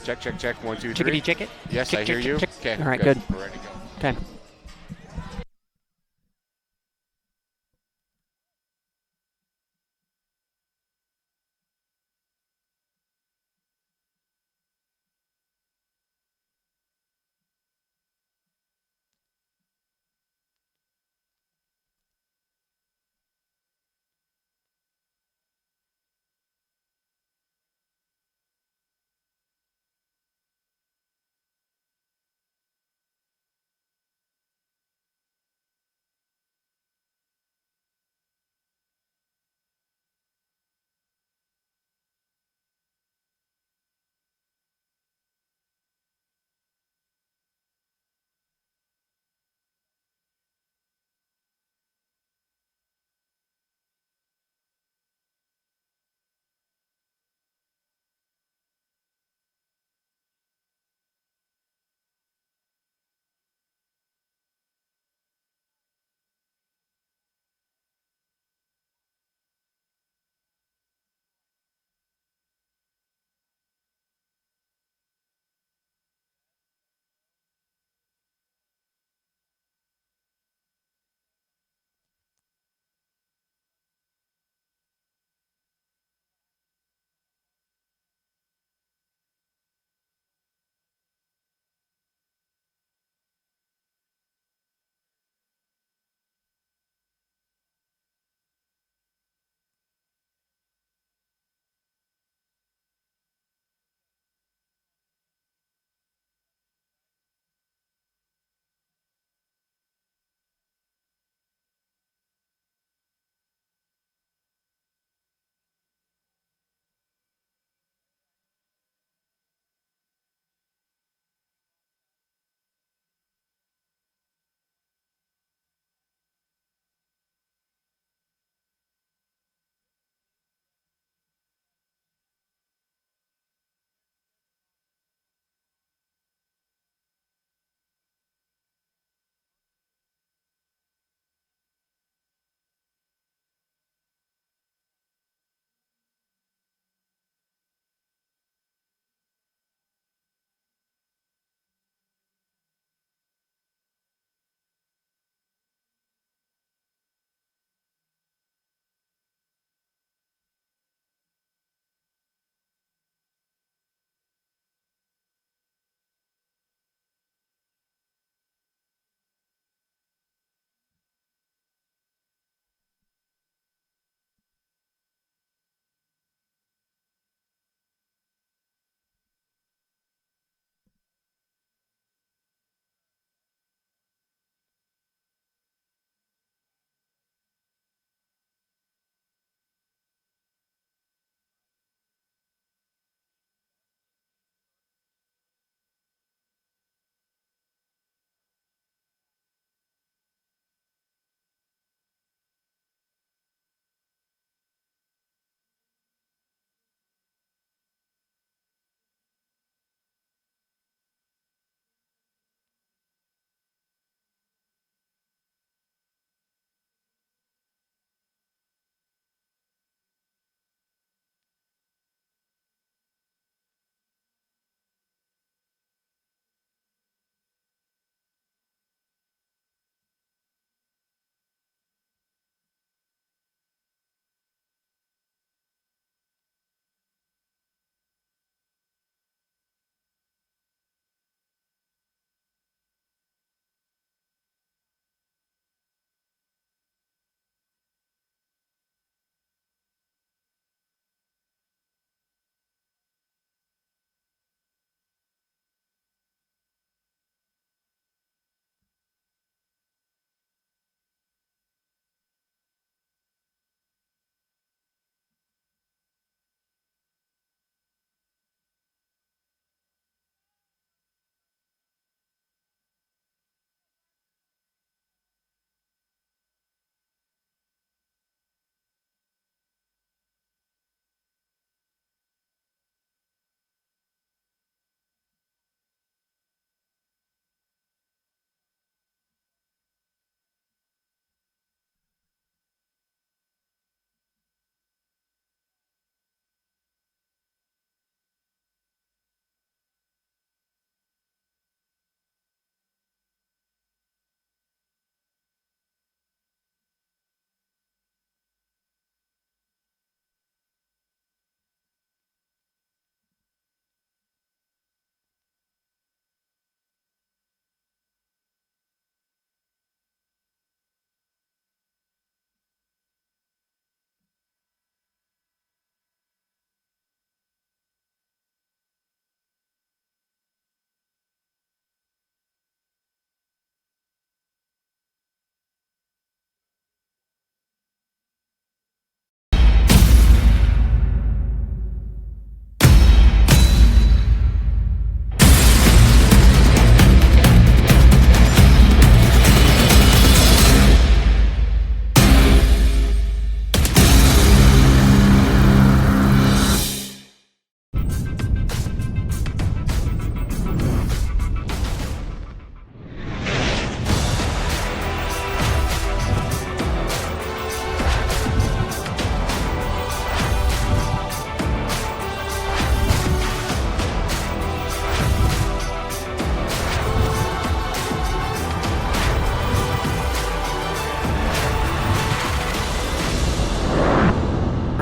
Check, check, check. 1, 2, 3. Chickadee chick it. Yes, Chick, I chick, hear chick, you. chick. Okay, All right, good. good. We're ready to go. Okay.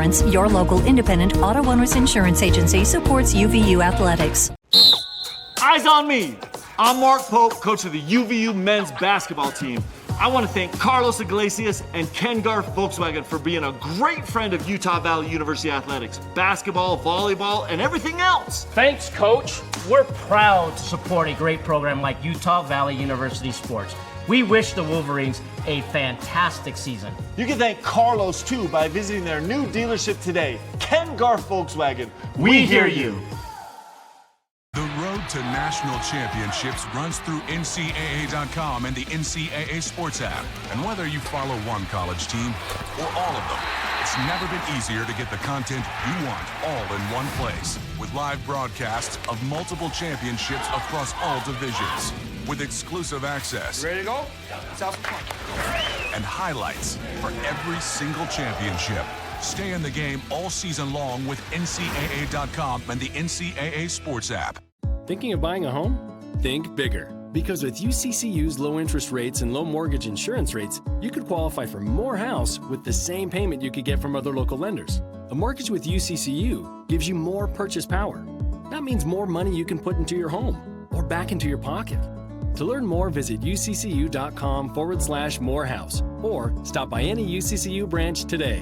Insurance, your local independent auto owners insurance agency, supports UVU athletics. Eyes on me. I'm Mark Pope, coach of the UVU men's basketball team. I want to thank Carlos Iglesias and Ken Garf Volkswagen for being a great friend of Utah Valley University athletics, basketball, volleyball, and everything else. Thanks, Coach. We're proud to support a great program like Utah Valley University Sports. We wish the Wolverines a fantastic season. You can thank Carlos, too, by visiting their new dealership today, Ken Garf Volkswagen. We hear you. The road to national championships runs through NCAA.com and the NCAA Sports app. And whether you follow one college team or all of them, it's never been easier to get the content you want all in one place. With live broadcasts of multiple championships across all divisions. With exclusive access. Ready to go? And highlights for every single championship. Stay in the game all season long with NCAA.com and the NCAA Sports app. Thinking of buying a home? Think bigger. Because with UCCU's low interest rates and low mortgage insurance rates, you could qualify for more house with the same payment you could get from other local lenders. A mortgage with UCCU gives you more purchase power. That means more money you can put into your home or back into your pocket. To learn more, visit uccu.com/morehouse or stop by any UCCU branch today.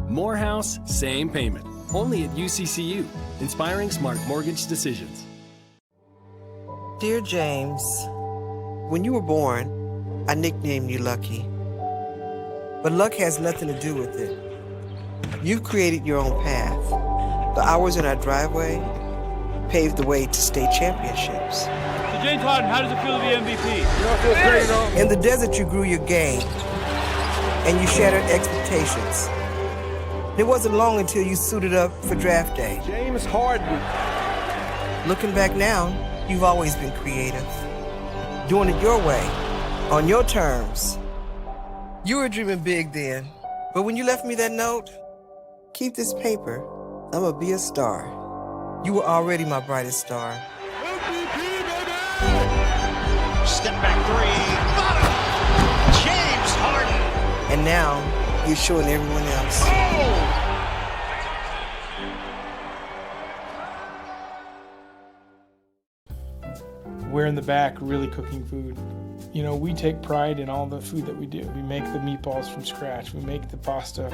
Morehouse, same payment. Only at UCCU. Inspiring smart mortgage decisions. Dear James, when you were born, I nicknamed you Lucky. But luck has nothing to do with it. You've created your own path. The hours in our driveway paved the way to state championships. So James Harden, how does it feel to be MVP? It feels great, In the desert, you grew your game, and you shattered expectations. It wasn't long until you suited up for draft day. James Harden. Looking back now, you've always been creative. Doing it your way, on your terms. You were dreaming big then, but when you left me that note, keep this paper, I'ma be a star. You were already my brightest star. MVP, baby! Step back three, bottom! James Harden! And now, you're showing everyone else. We're in the back really cooking food. You know, we take pride in all the food that we do. We make the meatballs from scratch. We make the pasta.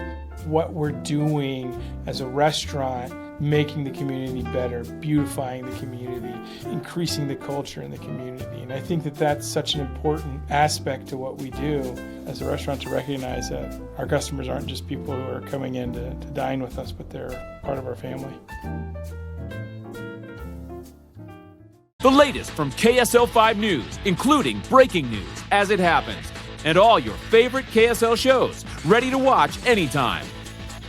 What we're doing as a restaurant, making the community better, beautifying the community, increasing the culture in the community. And I think that that's such an important aspect to what we do as a restaurant, to recognize that our customers aren't just people who are coming in to dine with us, but they're part of our family. The latest from KSL 5 News, including breaking news as it happens, and all your favorite KSL shows, ready to watch anytime.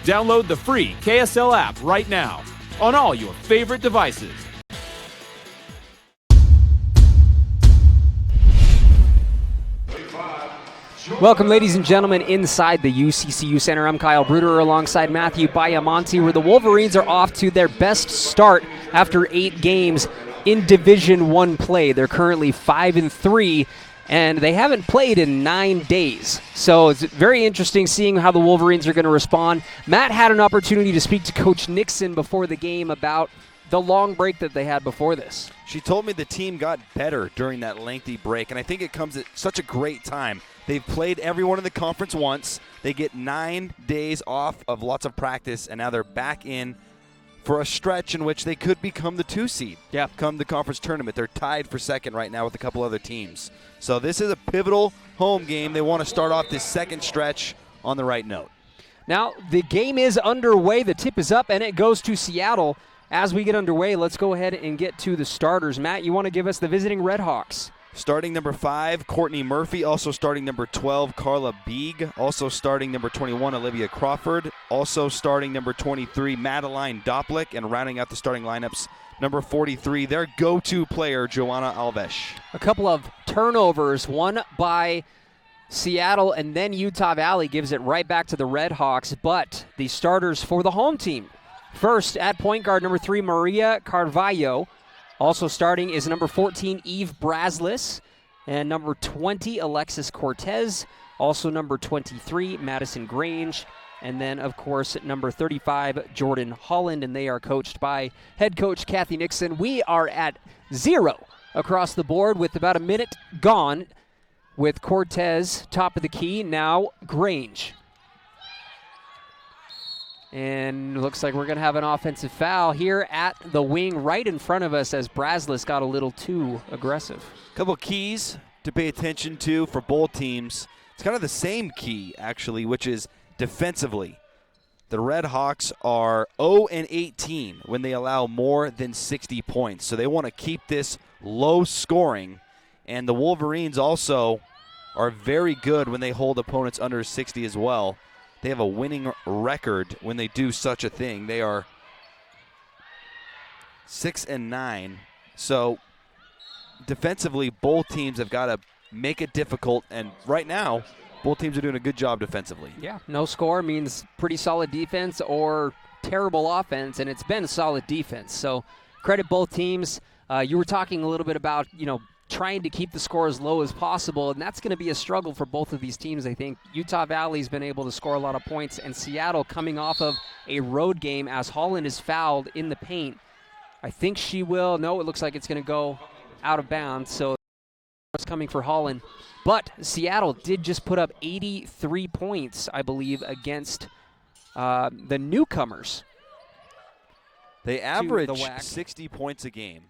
Download the free KSL app right now on all your favorite devices. Welcome, ladies and gentlemen, inside the UCCU Center. I'm Kyle Bruder alongside Matthew Biamonte, where the Wolverines are off to their best start after 8 games in Division I play. They're currently 5-3, and they haven't played in 9 days. So it's very interesting seeing how the Wolverines are going to respond. Matt had an opportunity to speak to Coach Nixon before the game about the long break that they had before this. She told me the team got better during that lengthy break, and I think it comes at such a great time. They've played everyone in the conference once. They get 9 days off of lots of practice, and now they're back in for a stretch in which they could become the 2 seed. Yeah. Come the conference tournament. They're tied for second right now with a couple other teams. So this is a pivotal home game. They want to start off this second stretch on the right note. Now, the game is underway. The tip is up, and it goes to Seattle. As we get underway, let's go ahead and get to the starters. Matt, you want to give us the visiting RedHawks? Starting number 5, Courtney Murphy. Also starting number 12, Carla Beeg. Also starting number 21, Olivia Crawford. Also starting number 23, Madeline Doplick. And rounding out the starting lineups, number 43, their go-to player, Joanna Alves. A couple of turnovers, one by Seattle, and then Utah Valley gives it right back to the RedHawks. But the starters for the home team. First, at point guard, number 3, Maria Carvalho. Also starting is number 14, Eve Braslis, and number 20, Alexis Cortez. Also number 23, Madison Grange. And then, of course, number 35, Jordan Holland, and they are coached by head coach Kathy Nixon. We are at 0 across the board with about a minute gone with Cortez top of the key. Now Grange. And looks like we're going to have an offensive foul here at the wing right in front of us as Brazlis got a little too aggressive. A couple keys to pay attention to for both teams. It's kind of the same key, actually, which is defensively. The RedHawks are 0-18 when they allow more than 60 points. So they want to keep this low scoring. And the Wolverines also are very good when they hold opponents under 60 as well. They have a winning record when they do such a thing. They are 6-9. So defensively, both teams have got to make it difficult. And right now, both teams are doing a good job defensively. Yeah, no score means pretty solid defense or terrible offense, and it's been solid defense. So credit both teams. You were talking a little bit about, trying to keep the score as low as possible, and that's going to be a struggle for both of these teams, I think. Utah Valley's been able to score a lot of points, and Seattle coming off of a road game as Holland is fouled in the paint. I think she will. No, it looks like it's going to go out of bounds, so it's coming for Holland. But Seattle did just put up 83 points, I believe, against the newcomers. They average 60 points a game.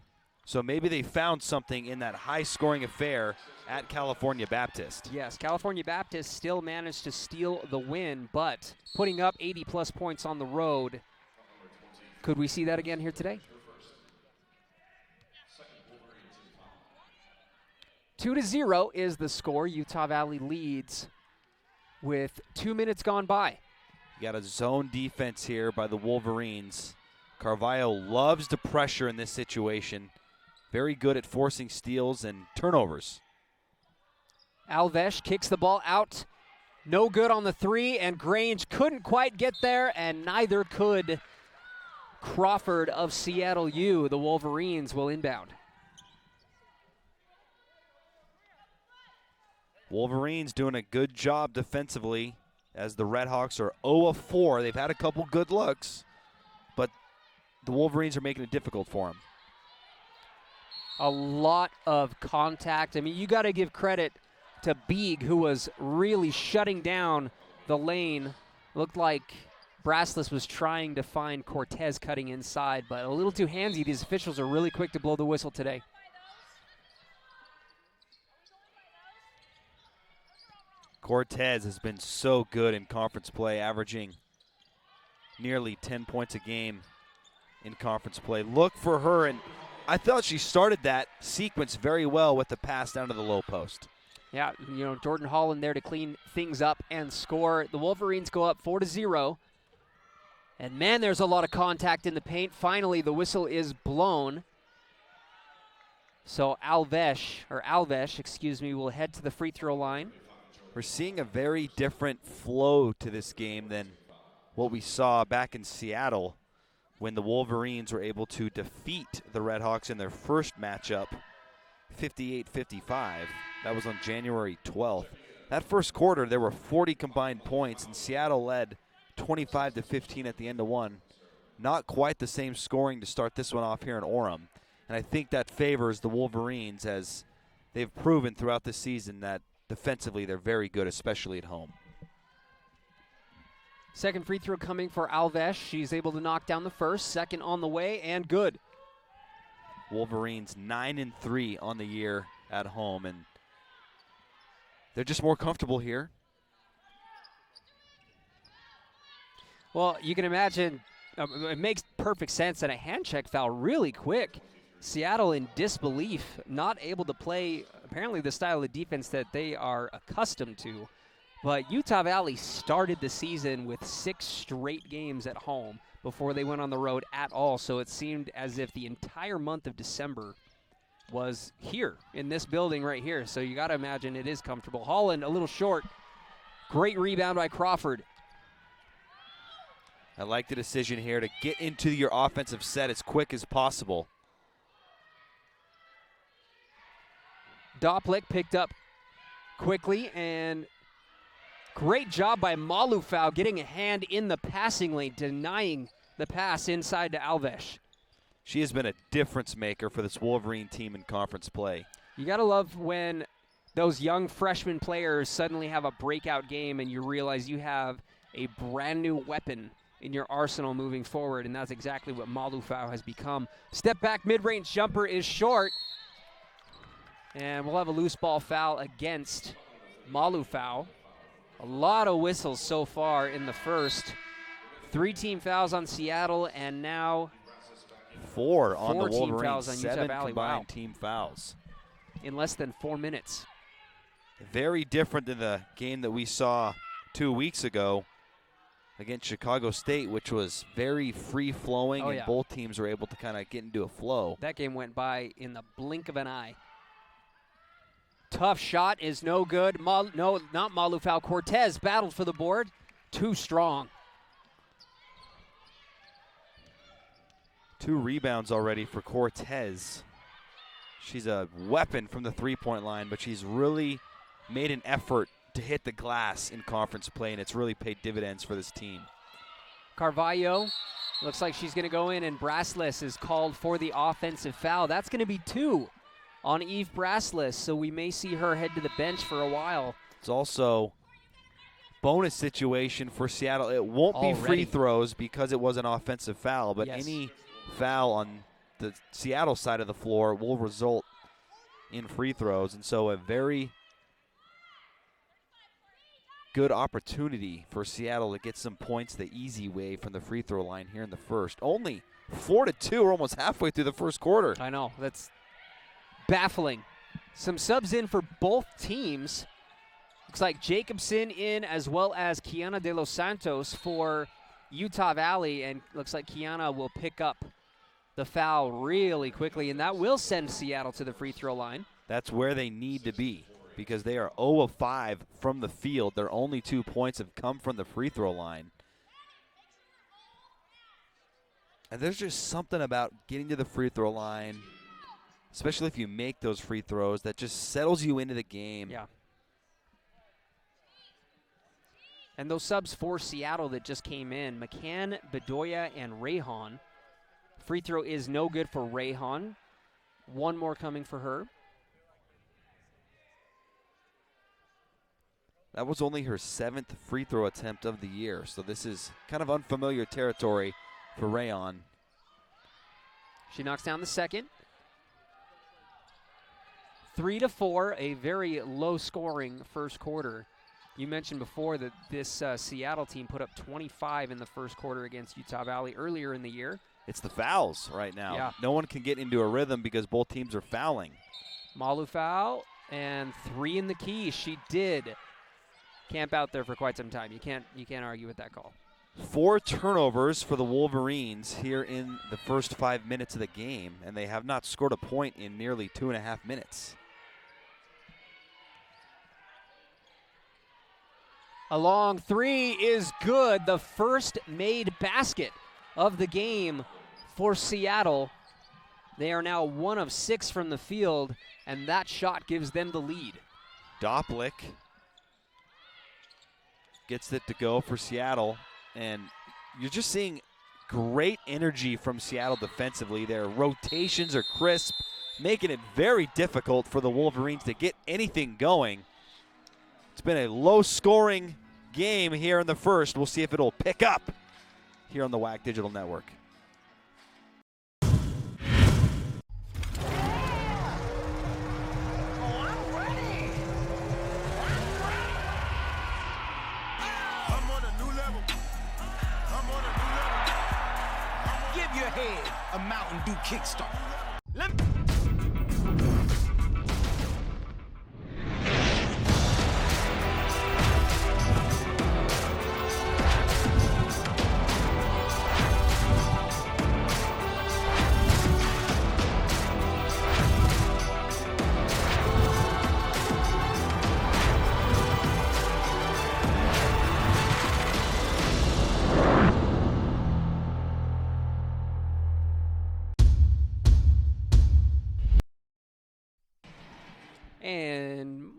So maybe they found something in that high-scoring affair at California Baptist. Yes, California Baptist still managed to steal the win, but putting up 80-plus points on the road. Could we see that again here today? 2-0 is the score. Utah Valley leads with 2 minutes gone by. You got a zone defense here by the Wolverines. Carvalho loves to pressure in this situation. Very good at forcing steals and turnovers. Alves kicks the ball out. No good on the three, and Grange couldn't quite get there, and neither could Crawford of Seattle U. The Wolverines will inbound. Wolverines doing a good job defensively as the RedHawks are 0-4. They've had a couple good looks, but the Wolverines are making it difficult for them. A lot of contact. I mean, you got to give credit to Beeg, who was really shutting down the lane. Looked like Brazlis was trying to find Cortez cutting inside, but a little too handsy. These officials are really quick to blow the whistle today. Cortez has been so good in conference play, averaging nearly 10 points a game in conference play. Look for her, and I thought she started that sequence very well with the pass down to the low post. Yeah, Jordan Holland there to clean things up and score. The Wolverines go up 4-0. And man, there's a lot of contact in the paint. Finally, the whistle is blown. So Alves, will head to the free throw line. We're seeing a very different flow to this game than what we saw back in Seattle when the Wolverines were able to defeat the RedHawks in their first matchup, 58-55. That was on January 12th. That first quarter, there were 40 combined points, and Seattle led 25-15 at the end of one. Not quite the same scoring to start this one off here in Orem. And I think that favors the Wolverines, as they've proven throughout the season that defensively they're very good, especially at home. Second free throw coming for Alves. She's able to knock down the first. Second on the way, and good. Wolverines 9-3 on the year at home, and they're just more comfortable here. Well, you can imagine, it makes perfect sense, and a hand check foul really quick. Seattle in disbelief, not able to play apparently the style of defense that they are accustomed to. But Utah Valley started the season with 6 straight games at home before they went on the road at all. So it seemed as if the entire month of December was here in this building right here. So you got to imagine it is comfortable. Holland a little short. Great rebound by Crawford. I like the decision here to get into your offensive set as quick as possible. Doplick picked up quickly, and Great job by Malufau getting a hand in the passing lane, denying the pass inside to Alves. She has been a difference maker for this Wolverine team in conference play. You got to love when those young freshman players suddenly have a breakout game and you realize you have a brand new weapon in your arsenal moving forward, and that's exactly what Malufau has become. Step back mid-range jumper is short, and we'll have a loose ball foul against Malufau. A lot of whistles so far in the first. 3 team fouls on Seattle, and now 4 on the team Wolverines. fouls on Utah 7 Valley. combined Wow. team fouls. In less than 4 minutes. Very different than the game that we saw 2 weeks ago against Chicago State, which was very free-flowing, and both teams were able to kind of get into a flow. That game went by in the blink of an eye. Tough shot is no good. No, not Malufau. Cortez battled for the board. Too strong. 2 rebounds already for Cortez. She's a weapon from the three-point line, but she's really made an effort to hit the glass in conference play, and it's really paid dividends for this team. Carvalho looks like she's going to go in, and Brassless is called for the offensive foul. That's going to be 2 on Eve Brassless, so we may see her head to the bench for a while. It's also bonus situation for Seattle. It won't be free throws because it was an offensive foul, but any foul on the Seattle side of the floor will result in free throws, and so a very good opportunity for Seattle to get some points the easy way from the free throw line here in the first. Only 4-2. We're almost halfway through the first quarter. I know. That's baffling. Some subs in for both teams. Looks like Jacobson in as well as Kiana de los Santos for Utah Valley, and looks like Kiana will pick up the foul really quickly, and that will send Seattle to the free throw line. That's where they need to be because they are 0 of 5 from the field. Their only 2 points have come from the free throw line. And there's just something about getting to the free throw line, especially if you make those free throws, that just settles you into the game. Yeah. And those subs for Seattle that just came in, McCann, Bedoya, and Rayhan. Free throw is no good for Rayhan. 1 more coming for her. That was only her 7th free throw attempt of the year, so this is kind of unfamiliar territory for Rayhan. She knocks down the second. 3-4, a very low-scoring first quarter. You mentioned before that this Seattle team put up 25 in the first quarter against Utah Valley earlier in the year. It's the fouls right now. Yeah. No one can get into a rhythm because both teams are fouling. Malufau, and 3 in the key. She did camp out there for quite some time. You can't argue with that call. 4 turnovers for the Wolverines here in the first 5 minutes of the game, and they have not scored a point in nearly 2.5 minutes. A long 3 is good. The first made basket of the game for Seattle. They are now 1 of 6 from the field, and that shot gives them the lead. Doplick gets it to go for Seattle, and you're just seeing great energy from Seattle defensively. Their rotations are crisp, making it very difficult for the Wolverines to get anything going. It's been a low-scoring game here in the first. We'll see if it'll pick up here on the WAC Digital Network. Give your head a Mountain Dew kickstart. And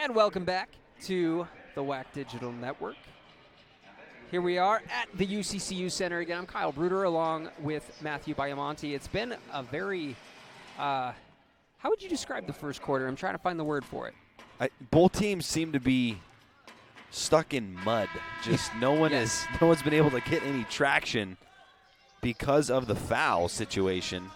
And welcome back to the WAC Digital Network. Here we are at the UCCU Center again. I'm Kyle Bruder along with Matthew Biamonte. It's been a very, how would you describe the first quarter? I'm trying to find the word for it. Both teams seem to be stuck in mud. Just no one's been able to get any traction because of the foul situation.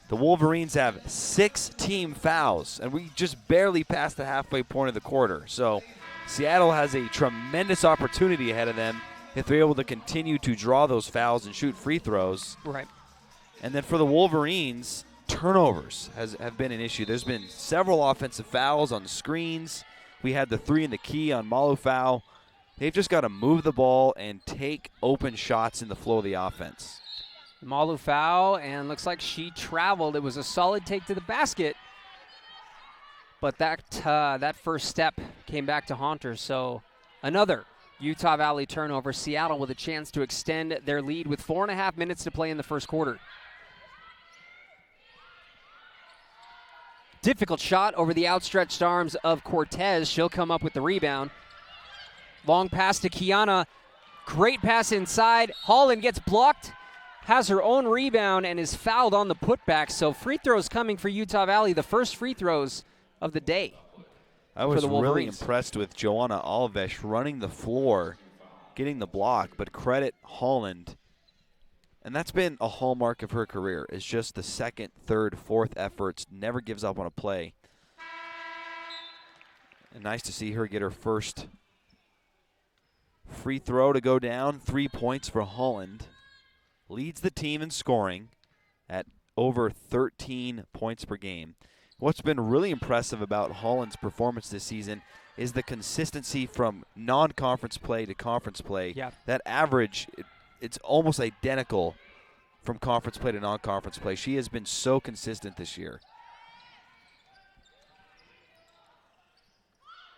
The Wolverines have 6 team fouls, and we just barely passed the halfway point of the quarter. So Seattle has a tremendous opportunity ahead of them if they're able to continue to draw those fouls and shoot free throws. Right. And then for the Wolverines, turnovers have been an issue. There's been several offensive fouls on screens. We had the 3 in the key on Malufau. They've just got to move the ball and take open shots in the flow of the offense. Malufau, and looks like she traveled. It was a solid take to the basket, but that first step came back to haunt her. So another Utah Valley turnover. Seattle with a chance to extend their lead with 4.5 minutes to play in the first quarter. Difficult shot over the outstretched arms of Cortez. She'll come up with the rebound. Long pass to Kiana. Great pass inside. Holland gets blocked, has her own rebound, and is fouled on the putback. So free throws coming for Utah Valley, the first free throws of the day. I was really impressed with Joanna Alves running the floor, getting the block, but credit Holland. And that's been a hallmark of her career. It's just the second, third, fourth efforts, never gives up on a play. And nice to see her get her first free throw to go down. 3 points for Holland. Leads the team in scoring at over 13 points per game. What's been really impressive about Holland's performance this season is the consistency from non-conference play to conference play. Yeah. That average, it's almost identical from conference play to non-conference play. She has been so consistent this year.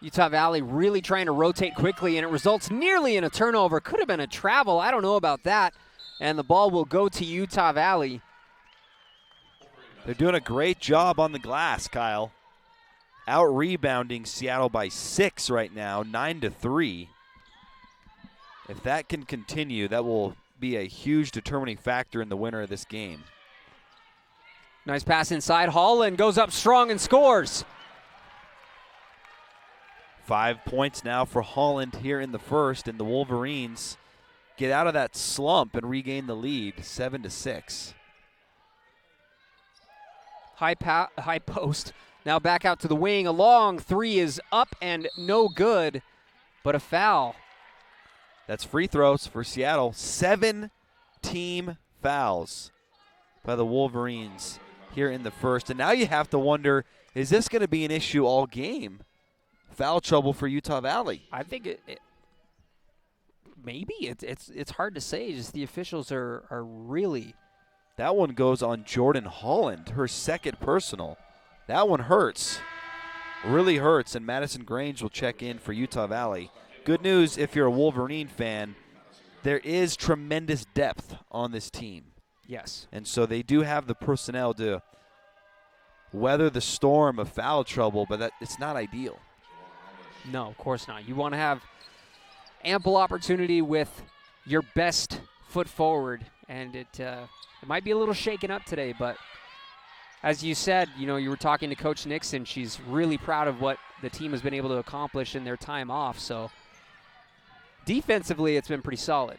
Utah Valley really trying to rotate quickly, and it results nearly in a turnover. Could have been a travel. I don't know about that. And the ball will go to Utah Valley. They're doing a great job on the glass, Kyle. Out-rebounding Seattle by 6 right now, 9-3. If that can continue, that will be a huge determining factor in the winner of this game. Nice pass inside. Holland goes up strong and scores. 5 points now for Holland here in the first, and the Wolverines get out of that slump and regain the lead, 7-6. High post. Now back out to the wing. A long 3 is up and no good, but a foul. That's free throws for Seattle. 7 team fouls by the Wolverines here in the first. And now you have to wonder, is this going to be an issue all game? Foul trouble for Utah Valley. I think maybe. It's hard to say. Just the officials are really. That one goes on Jordan Holland, her second personal. That one hurts. Really hurts, and Madison Grange will check in for Utah Valley. Good news if you're a Wolverine fan, there is tremendous depth on this team. Yes. And so they do have the personnel to weather the storm of foul trouble, but it's not ideal. No, of course not. You want to have ample opportunity with your best foot forward, and it might be a little shaken up today, but as you said, you were talking to Coach Nixon. She's really proud of what the team has been able to accomplish in their time off. So defensively, it's been pretty solid.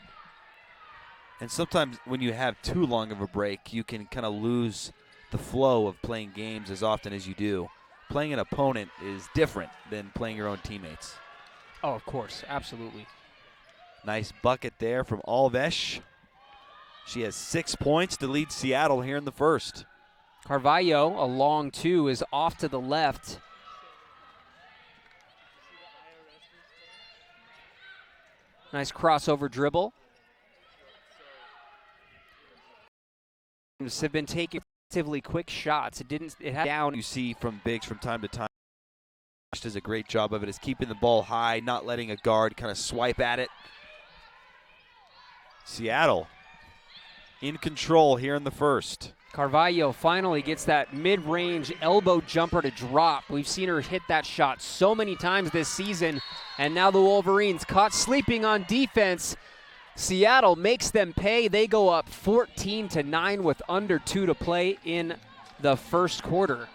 And sometimes when you have too long of a break, you can kind of lose the flow of playing games as often as you do. Playing an opponent is different than playing your own teammates. Oh, of course. Absolutely. Nice bucket there from Alves. She has 6 points to lead Seattle here in the first. Carvalho, a long 2, is off to the left. Nice crossover dribble. Have been taking relatively quick shots. It had down. You see from bigs from time to time. Does a great job of it, is keeping the ball high, not letting a guard kind of swipe at it. Seattle in control here in the first. Carvalho finally gets that mid-range elbow jumper to drop. We've seen her hit that shot so many times this season, and now the Wolverines caught sleeping on defense. Seattle makes them pay. They go up 14-9 with under 2 to play in the first quarter.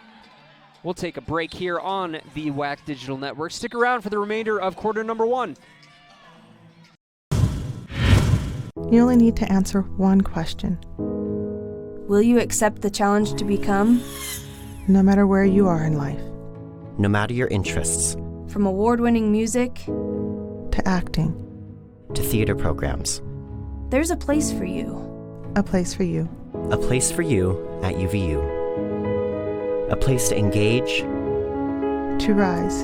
We'll take a break here on the WAC Digital Network. Stick around for the remainder of quarter number 1. You only need to answer one question. Will you accept the challenge to become? No matter where you are in life. No matter your interests. From award-winning music to acting. To theater programs. There's a place for you. A place for you. A place for you at UVU. A place to engage. To rise.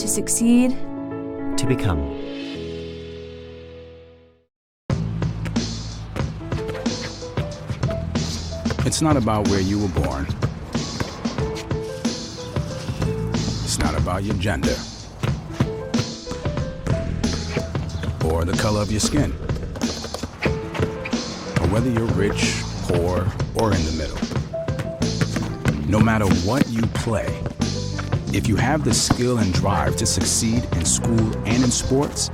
To succeed. To become. It's not about where you were born. It's not about your gender. Or the color of your skin. Or whether you're rich, poor, or in the middle. No matter what you play, if you have the skill and drive to succeed in school and in sports,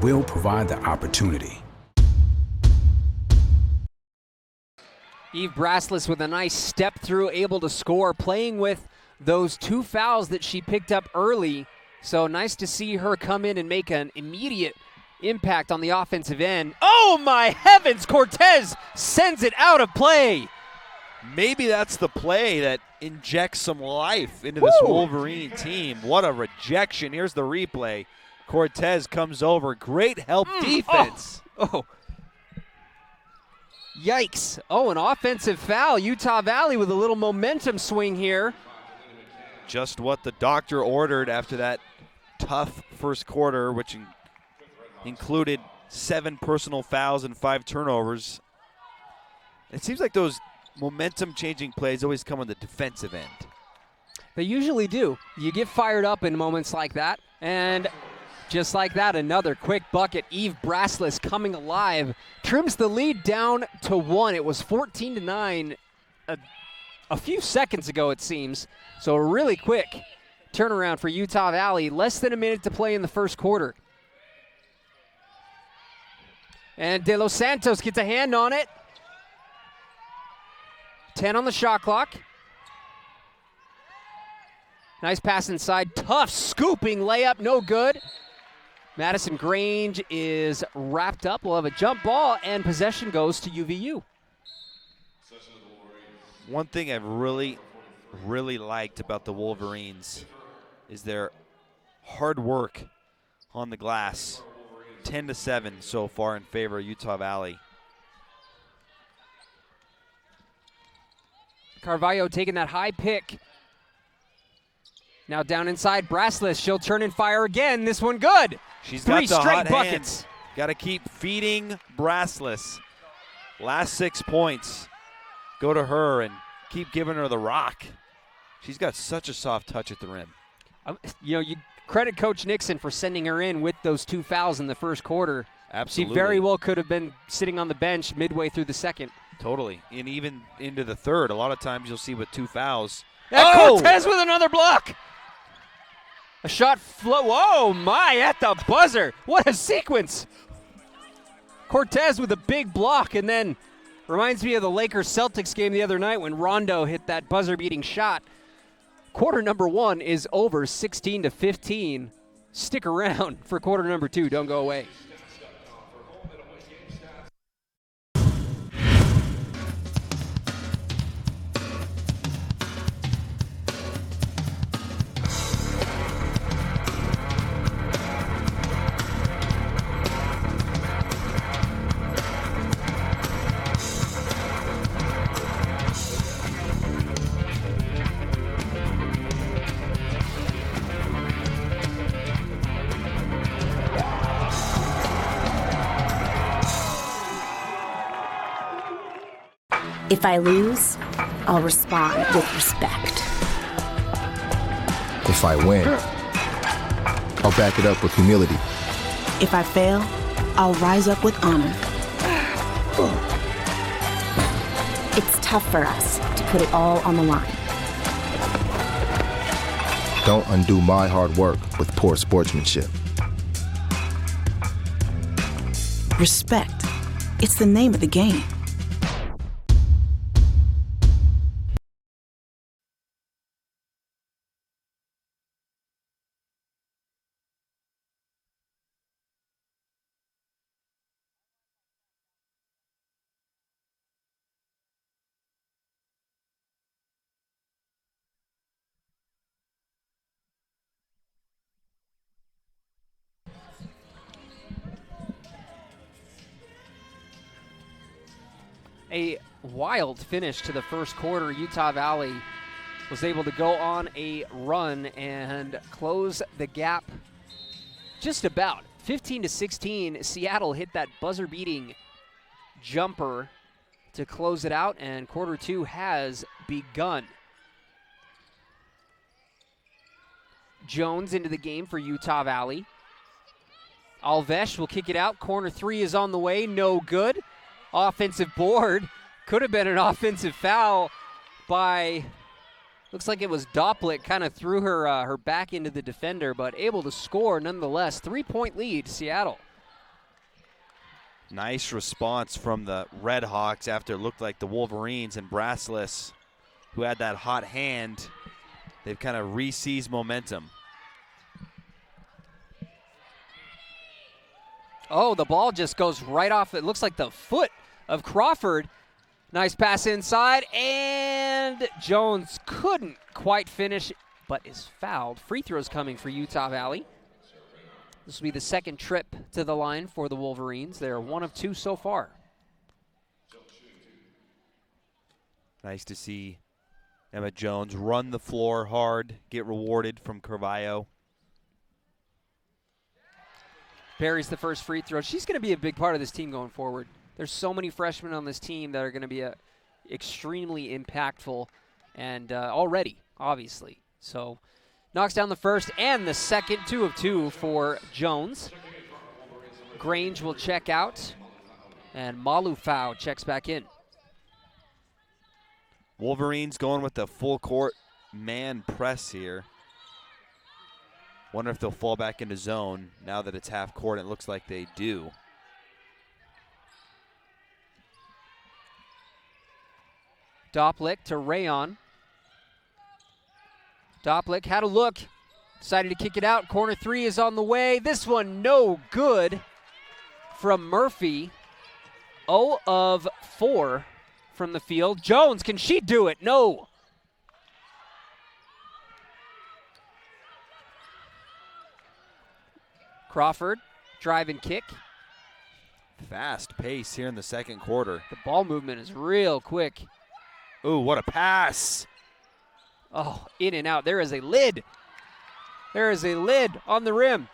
we'll provide the opportunity. Eve Braslis with a nice step through, able to score, playing with those 2 fouls that she picked up early. So nice to see her come in and make an immediate impact on the offensive end. Oh my heavens, Cortez sends it out of play. Maybe that's the play that injects some life into this Wolverine team. What a rejection. Here's the replay. Cortez comes over. Great help defense. Yikes. Oh, an offensive foul. Utah Valley with a little momentum swing here. Just what the doctor ordered after that tough first quarter, which included 7 personal fouls and 5 turnovers. It seems like those momentum-changing plays always come on the defensive end. They usually do. You get fired up in moments like that, and just like that, another quick bucket. Eve Braslis coming alive, trims the lead down to 1. It was 14-9 a few seconds ago, it seems. So a really quick turnaround for Utah Valley. Less than a minute to play in the first quarter. And De Los Santos gets a hand on it. 10 on the shot clock. Nice pass inside. Tough scooping layup, no good. Madison Grange is wrapped up. We'll have a jump ball, and possession goes to UVU. One thing I've really liked about the Wolverines is their hard work on the glass. 10-7 so far in favor of Utah Valley. Carvalho taking that high pick. Now down inside, Braslis. She'll turn and fire again. This one good. She's 3 got the straight hot buckets. Got to keep feeding Braslis. Last 6 points go to her, and keep giving her the rock. She's got such a soft touch at the rim. You credit Coach Nixon for sending her in with those 2 fouls in the first quarter. Absolutely. She very well could have been sitting on the bench midway through the second. Totally. And even into the third, a lot of times you'll see with 2 fouls. Cortez with another block. A shot flow. Oh, my, at the buzzer. What a sequence. Cortez with a big block, and then reminds me of the Lakers-Celtics game the other night when Rondo hit that buzzer-beating shot. Quarter number 1 is over, 16-15. Stick around for quarter number 2. Don't go away. If I lose, I'll respond with respect. If I win, I'll back it up with humility. If I fail, I'll rise up with honor. It's tough for us to put it all on the line. Don't undo my hard work with poor sportsmanship. Respect. It's the name of the game. A wild finish to the first quarter. Utah Valley was able to go on a run and close the gap just about. 15-16, Seattle hit that buzzer-beating jumper to close it out, and quarter two has begun. Jones into the game for Utah Valley. Alvesh will kick it out. Corner three is on the way. No good. Offensive board. Could have been an offensive foul by, looks like it was Dopplik, kind of threw her back into the defender, but able to score nonetheless. 3-point lead, Seattle. Nice response from the RedHawks after it looked like the Wolverines and Brassless, who had that hot hand, they've kind of re-seized momentum. Oh, the ball just goes right off. It looks like the foot of Crawford. Nice pass inside, and Jones couldn't quite finish, but is fouled. Free throws coming for Utah Valley. This will be the second trip to the line for the Wolverines. They're 1 of 2 so far. Nice to see Emma Jones run the floor hard, get rewarded from Carvalho. Buries the first free throw. She's going to be a big part of this team going forward. There's so many freshmen on this team that are going to be extremely impactful, and already, obviously. So knocks down the first and the second, 2 of 2 for Jones. Grange will check out, and Malufau checks back in. Wolverines going with the full court man press here. Wonder if they'll fall back into zone now that it's half court. It looks like they do. Dopplik to Rayon. Dopplik had a look. Decided to kick it out. Corner three is on the way. This one no good from Murphy. 0 of 4 from the field. Jones, can she do it? No. Crawford, drive and kick. Fast pace here in the second quarter. The ball movement is real quick. Ooh, what a pass. Oh, in and out. There is a lid. There is a lid on the rim.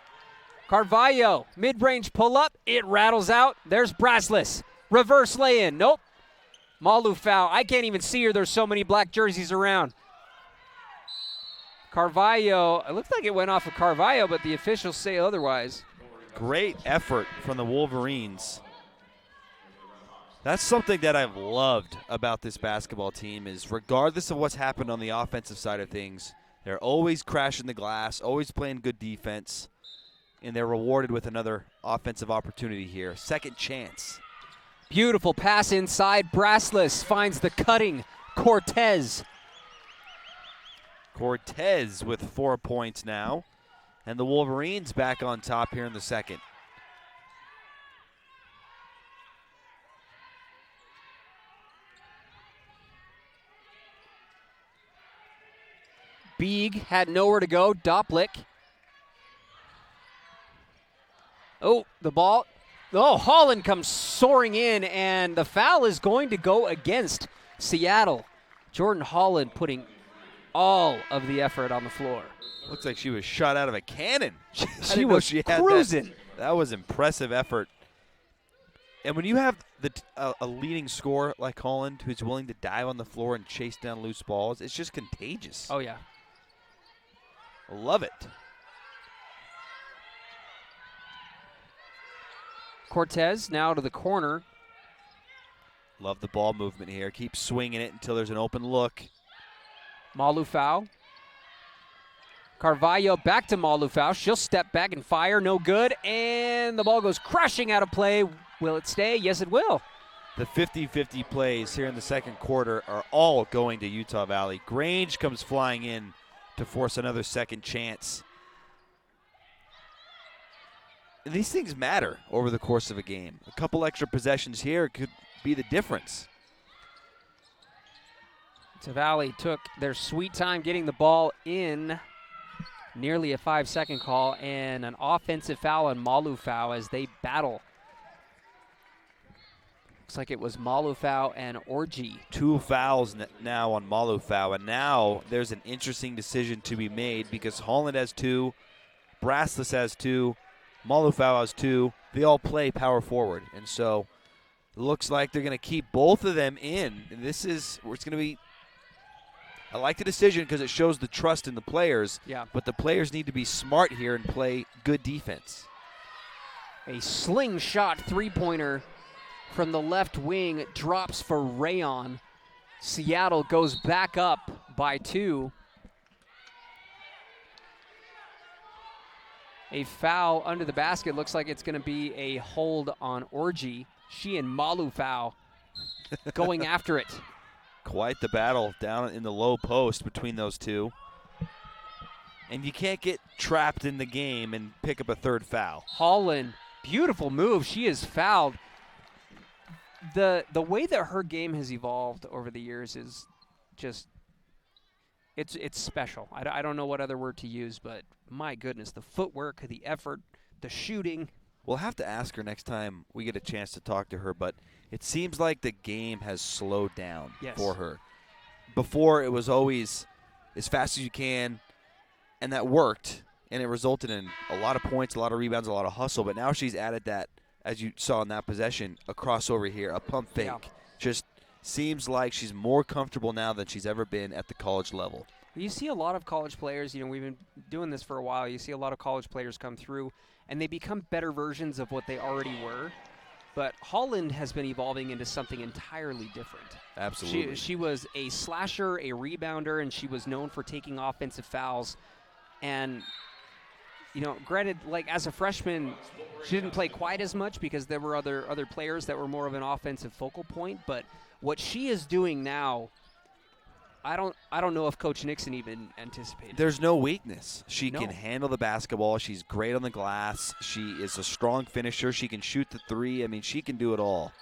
Carvalho, mid-range pull-up. It rattles out. There's Brassless. Reverse lay-in. Nope. Malufau. I can't even see her. There's so many black jerseys around. Carvalho. It looks like it went off of Carvalho, but the officials say otherwise. Great effort from the Wolverines. That's something that I've loved about this basketball team is regardless of what's happened on the offensive side of things, they're always crashing the glass, always playing good defense, and they're rewarded with another offensive opportunity here. Second chance. Beautiful pass inside. Brassless finds the cutting Cortez. Cortez with 4 points now, and the Wolverines back on top here in the second. Beeg had nowhere to go. Dopplik. Oh, the ball. Oh, Holland comes soaring in, and the foul is going to go against Seattle. Jordan Holland putting all of the effort on the floor. Looks like she was shot out of a cannon. She was cruising. That was impressive effort. And when you have a leading scorer like Holland who's willing to dive on the floor and chase down loose balls, it's just contagious. Oh, yeah. Love it. Cortez now to the corner. Love the ball movement here. Keep swinging it until there's an open look. Malufau. Carvalho back to Malufau. She'll step back and fire. No good. And the ball goes crashing out of play. Will it stay? Yes, it will. The 50-50 plays here in the second quarter are all going to Utah Valley. Grange comes flying in to force another second chance. And these things matter over the course of a game. A couple extra possessions here could be the difference. Utah Valley took their sweet time getting the ball in. Nearly a 5-second call and an offensive foul on Malufau as they battle. Looks like it was Malufau and Orji. 2 fouls now on Malufau, and now there's an interesting decision to be made because Holland has 2, Braslis has 2, Malufau has 2. They all play power forward, and so it looks like they're going to keep both of them in. And this is where it's going to be. I like the decision because it shows the trust in the players. Yeah. But the players need to be smart here and play good defense. A slingshot three-pointer from the left wing drops for Rayon. Seattle goes back up by 2. A foul under the basket. Looks like it's going to be a hold on Orji. She and Malufau going after it. Quite the battle down in the low post between those two. And you can't get trapped in the game and pick up a third foul. Holland, beautiful move. She is fouled. The way that her game has evolved over the years is just, it's special. I don't know what other word to use, but my goodness, the footwork, the effort, the shooting. We'll have to ask her next time we get a chance to talk to her, but it seems like the game has slowed down for her. Before, it was always as fast as you can, and that worked, and it resulted in a lot of points, a lot of rebounds, a lot of hustle, but now she's added that, as you saw in that possession, a crossover here, a pump fake. Yeah. Just seems like she's more comfortable now than she's ever been at the college level. You see a lot of college players, we've been doing this for a while, you see a lot of college players come through, and they become better versions of what they already were. But Holland has been evolving into something entirely different. Absolutely. She was a slasher, a rebounder, and she was known for taking offensive fouls. And, granted, like as a freshman, she didn't play quite as much because there were other players that were more of an offensive focal point. But what she is doing now, I don't know if Coach Nixon even anticipated. There's no weakness. She can handle the basketball. She's great on the glass. She is a strong finisher. She can shoot the three. I mean, she can do it all.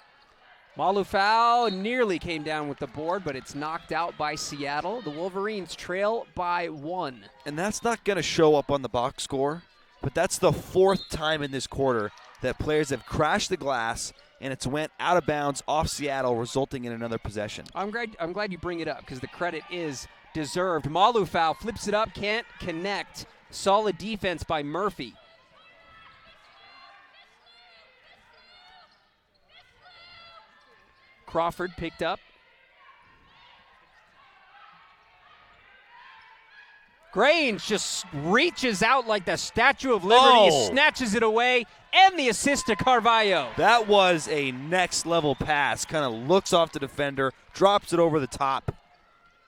Malufau nearly came down with the board, but it's knocked out by Seattle. The Wolverines trail by 1. And that's not going to show up on the box score, but that's the 4th time in this quarter that players have crashed the glass and it's went out of bounds off Seattle, resulting in another possession. I'm glad you bring it up because the credit is deserved. Malufau flips it up, can't connect. Solid defense by Murphy. Crawford picked up. Grange just reaches out like the Statue of Liberty, snatches it away, and the assist to Carvalho. That was a next-level pass. Kind of looks off the defender, drops it over the top.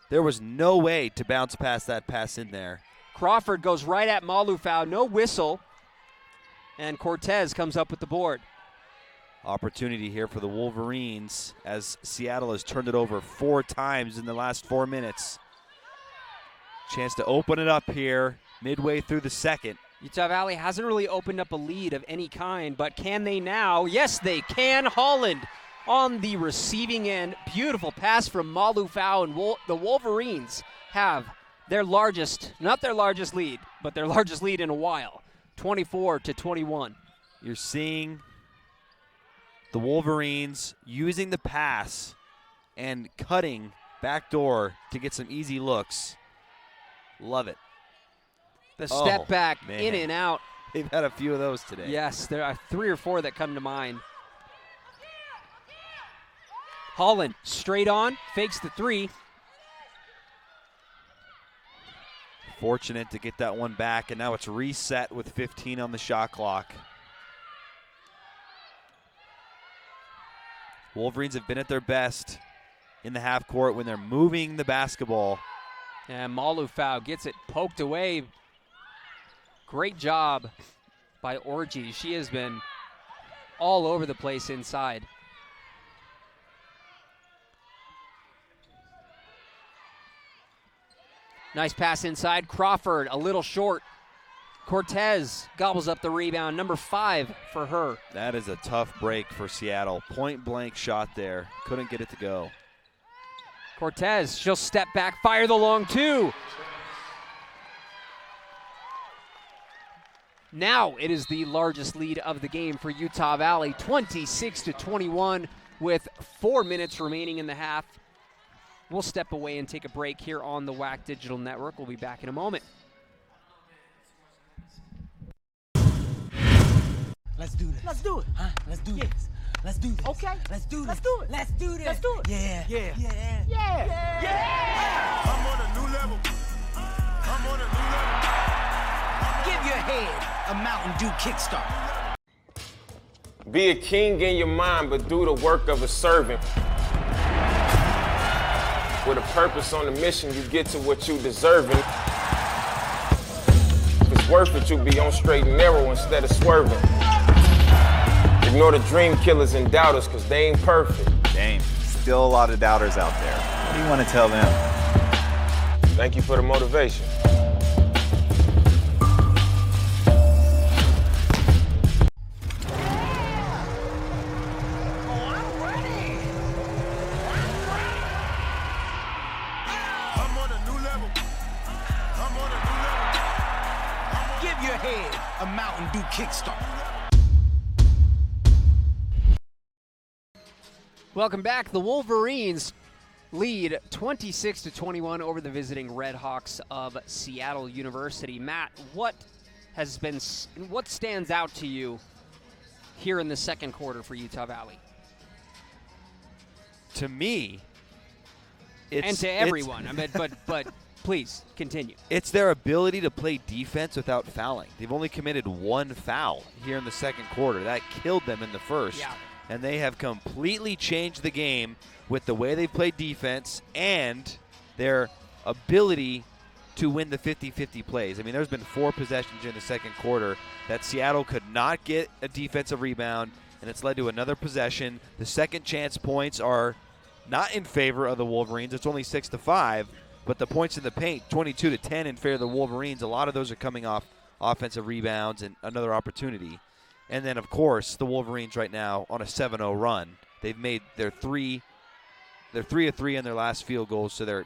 There was no way to bounce past that pass in there. Crawford goes right at Malufau, no whistle, and Cortez comes up with the board. Opportunity here for the Wolverines as Seattle has turned it over 4 times in the last 4 minutes. Chance to open it up here midway through the second. Utah Valley hasn't really opened up a lead of any kind, but can they now? Yes, they can. Holland on the receiving end. Beautiful pass from Malufau, and the Wolverines have their largest, not their largest lead, but their largest lead in a while, 24-21. You're seeing the Wolverines using the pass and cutting backdoor to get some easy looks. Love it. The step back, in and out. They've had a few of those today. Yes, there are 3 or 4 that come to mind. Holland straight on, fakes the 3. Fortunate to get that one back, and now it's reset with 15 on the shot clock. Wolverines have been at their best in the half court when they're moving the basketball. And Malufau gets it poked away. Great job by Orji. She has been all over the place inside. Nice pass inside. Crawford a little short. Cortez gobbles up the rebound. Number 5 for her. That is a tough break for Seattle. Point blank shot there. Couldn't get it to go. Cortez, she'll step back, fire the long 2. Now it is the largest lead of the game for Utah Valley, 26-21 with 4 minutes remaining in the half. We'll step away and take a break here on the WAC Digital Network. We'll be back in a moment. Let's do this. Let's do it. Huh? Let's do this. Let's do this. Okay. Let's do this. Let's do it. Let's do this. Let's do it. Yeah. Yeah. Yeah. Yeah. Yeah. I'm on a new level. I'm on a new level. Give your head a Mountain Dew kickstart. Be a king in your mind, but do the work of a servant. With a purpose on the mission, you get to what you deserving. If it's worth it, you be on straight and narrow instead of swerving. Ignore the dream killers and doubters, cause they ain't perfect. Dang, still a lot of doubters out there. What do you want to tell them? Thank you for the motivation. Give your head a Mountain Dew kickstart. Welcome back. The Wolverines lead 26-21 over the visiting RedHawks of Seattle University. Matt, what stands out to you here in the second quarter for Utah Valley? To me, and to everyone. But please continue. It's their ability to play defense without fouling. They've only committed 1 foul here in the second quarter. That killed them in the first. Yeah. And they have completely changed the game with the way they play defense and their ability to win the 50-50 plays. I mean, there's been 4 possessions in the second quarter that Seattle could not get a defensive rebound, and it's led to another possession. The second chance points are not in favor of the Wolverines. It's only 6-5, but the points in the paint, 22-10 in favor of the Wolverines. A lot of those are coming off offensive rebounds and another opportunity. And then, of course, the Wolverines right now on a 7-0 run. They've made their 3 of 3 in their last field goals, so they're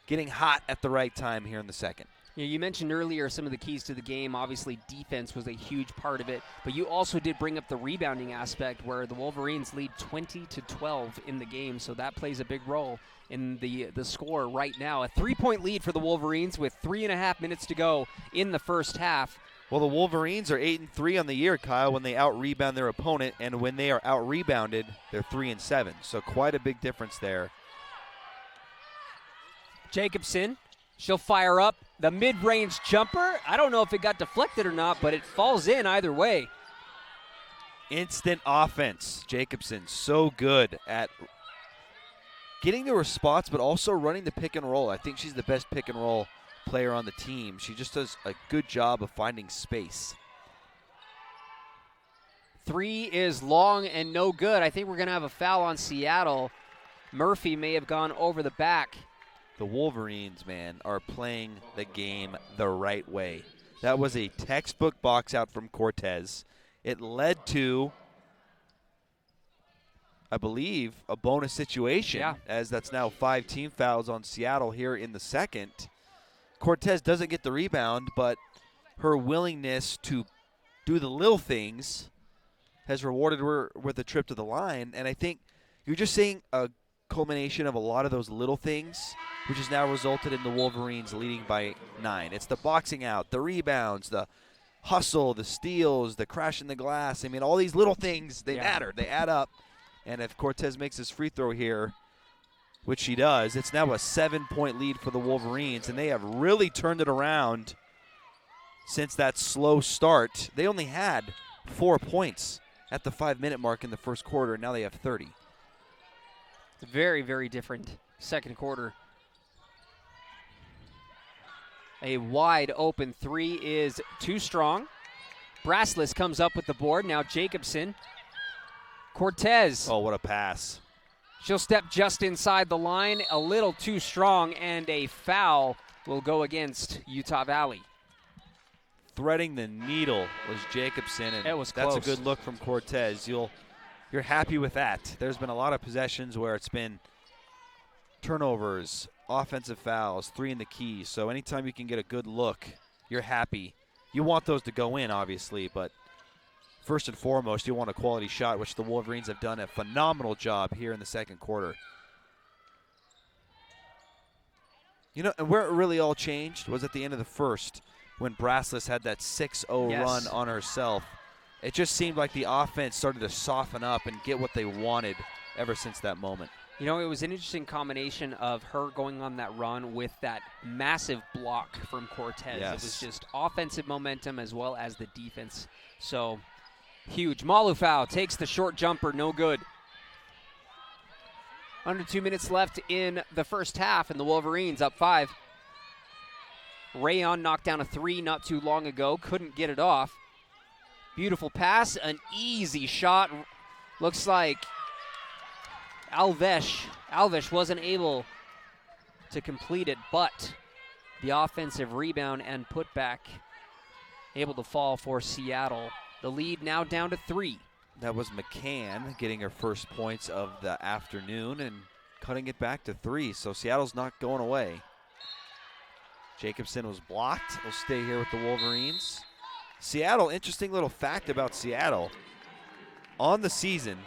getting hot at the right time here in the second. Yeah, you mentioned earlier some of the keys to the game. Obviously, defense was a huge part of it, but you also did bring up the rebounding aspect where the Wolverines lead 20-12 in the game, so that plays a big role in the score right now. A 3-point lead for the Wolverines with 3.5 minutes to go in the first half. Well, the Wolverines are 8-3 on the year, Kyle, when they out-rebound their opponent, and when they are out-rebounded, they're 3-7. So quite a big difference there. Jacobson, she'll fire up the mid-range jumper. I don't know if it got deflected or not, but it falls in either way. Instant offense. Jacobson, so good at getting the response, but also running the pick and roll. I think she's the best pick and roll player on the team. She just does a good job of finding space. 3 is long and no good. I think we're going to have a foul on Seattle. Murphy may have gone over the back. The Wolverines, man, are playing the game the right way. That was a textbook box out from Cortez. It led to, I believe, a bonus situation, as that's now 5 team fouls on Seattle here in the second. Cortez doesn't get the rebound, but her willingness to do the little things has rewarded her with a trip to the line. And I think you're just seeing a culmination of a lot of those little things, which has now resulted in the Wolverines leading by 9. It's the boxing out, the rebounds, the hustle, the steals, the crash in the glass. I mean, all these little things, they matter. They add up. And if Cortez makes his free throw here, which she does, it's now a 7-point lead for the Wolverines, and they have really turned it around since that slow start. They only had 4 points at the 5-minute mark in the first quarter, and now they have 30. It's a very, very different second quarter. A wide open three is too strong. Brassless comes up with the board. Now Jacobson. Cortez. Oh, what a pass. She'll step just inside the line, a little too strong, and a foul will go against Utah Valley. Threading the needle was Jacobson, and it was that's close. A good look from Cortez. You're happy with that. There's been a lot of possessions where it's been turnovers, offensive fouls, 3 in the key. So anytime you can get a good look, you're happy. You want those to go in, obviously, but first and foremost, you want a quality shot, which the Wolverines have done a phenomenal job here in the second quarter. You know, and where it really all changed was at the end of the first when Brassless had that 6-0 run on herself. It just seemed like the offense started to soften up and get what they wanted ever since that moment. You know, it was an interesting combination of her going on that run with that massive block from Cortez. Yes. It was just offensive momentum as well as the defense. So, huge. Malufau takes the short jumper, no good. Under 2 minutes left in the first half, and the Wolverines up 5. Rayon knocked down a 3 not too long ago, couldn't get it off. Beautiful pass, an easy shot. Looks like Alves wasn't able to complete it, but the offensive rebound and putback able to fall for Seattle. The lead now down to 3. That was McCann getting her first points of the afternoon and cutting it back to 3. So Seattle's not going away. Jacobson was blocked. Will stay here with the Wolverines. Seattle, interesting little fact about Seattle. On the season,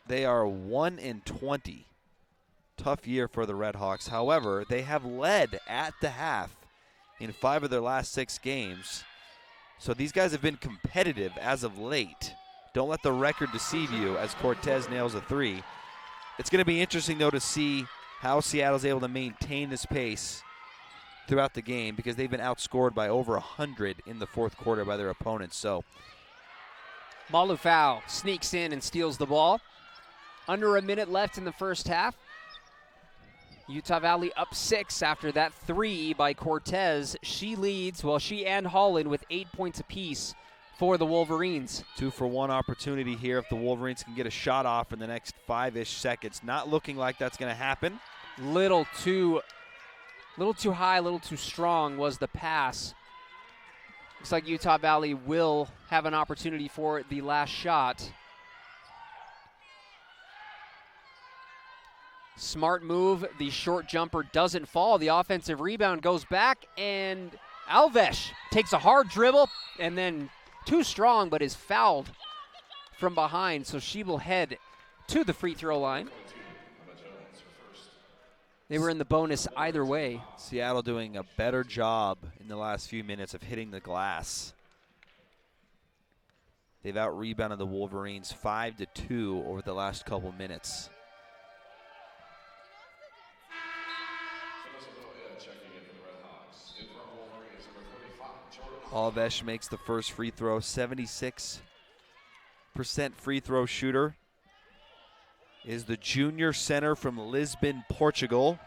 they are 1-20. Tough year for the RedHawks. However, they have led at the half in 5 of their last 6 games. So these guys have been competitive as of late. Don't let the record deceive you as Cortez nails a 3. It's going to be interesting, though, to see how Seattle's able to maintain this pace throughout the game because they've been outscored by over 100 in the fourth quarter by their opponents. So Malufau sneaks in and steals the ball. Under a minute left in the first half. Utah Valley up 6 after that 3 by Cortez. She leads, she and Holland with 8 points apiece for the Wolverines. 2-for-1 opportunity here if the Wolverines can get a shot off in the next 5-ish seconds. Not looking like that's going to happen. Little too high, a little too strong was the pass. Looks like Utah Valley will have an opportunity for the last shot. Smart move. The short jumper doesn't fall. The offensive rebound goes back, and Alves takes a hard dribble and then too strong, but is fouled from behind. So she will head to the free throw line. They were in the bonus either way. Seattle doing a better job in the last few minutes of hitting the glass. They've out-rebounded the Wolverines 5-2 over the last couple minutes. Alves makes the first free throw, 76% free throw shooter. Is the junior center from Lisbon, Portugal.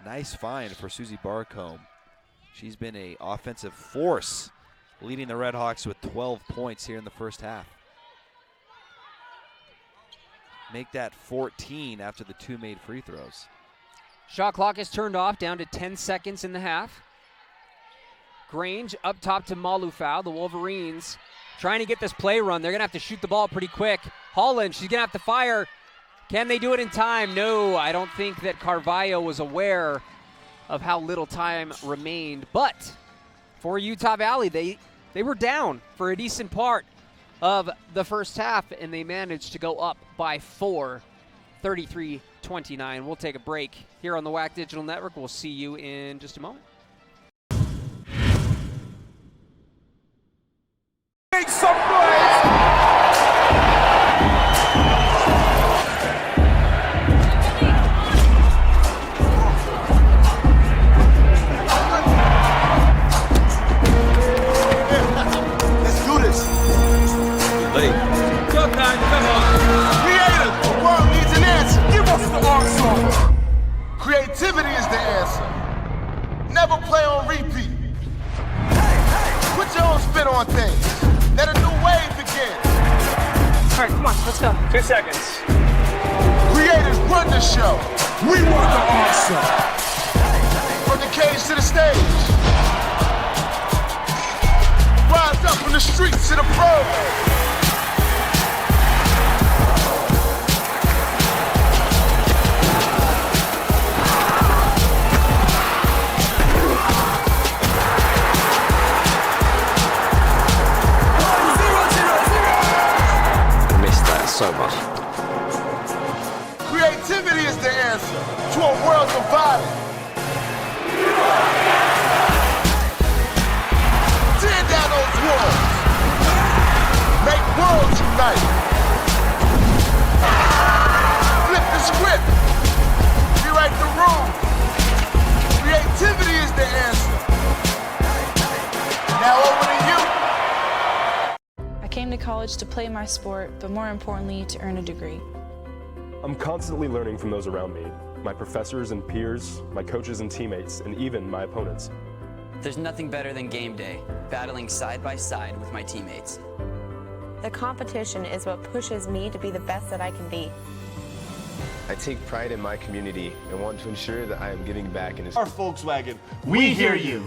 Nice find for Susie Barcombe. She's been an offensive force, leading the RedHawks with 12 points here in the first half. Make that 14 after the 2 made free throws. Shot clock is turned off, down to 10 seconds in the half. Grange up top to Malufau. The Wolverines trying to get this play run. They're going to have to shoot the ball pretty quick. Holland, she's going to have to fire. Can they do it in time? No, I don't think that Carvalho was aware of how little time remained. But for Utah Valley, they were down for a decent part of the first half, and they managed to go up by 4, 33-29. We'll take a break here on the WAC Digital Network. We'll see you in just a moment. Make some noise! Let's do this. Showtime, come on. answer. Never play on repeat. Put your own spin on things. Let a new wave begin. All right, come on, let's go. 2 seconds. Creators run the show. We want the answer. From the cage to the stage. Rise up from the streets to the pros. So much. Creativity is the answer to a world divided. Tear down those walls. Make worlds unite. Flip the script. Rewrite the rules. Creativity is the answer. Now over to you. I came to college to play my sport, but more importantly, to earn a degree. I'm constantly learning from those around me, my professors and peers, my coaches and teammates, and even my opponents. There's nothing better than game day, battling side by side with my teammates. The competition is what pushes me to be the best that I can be. I take pride in my community and want to ensure that I am giving back in Our Volkswagen, we hear you.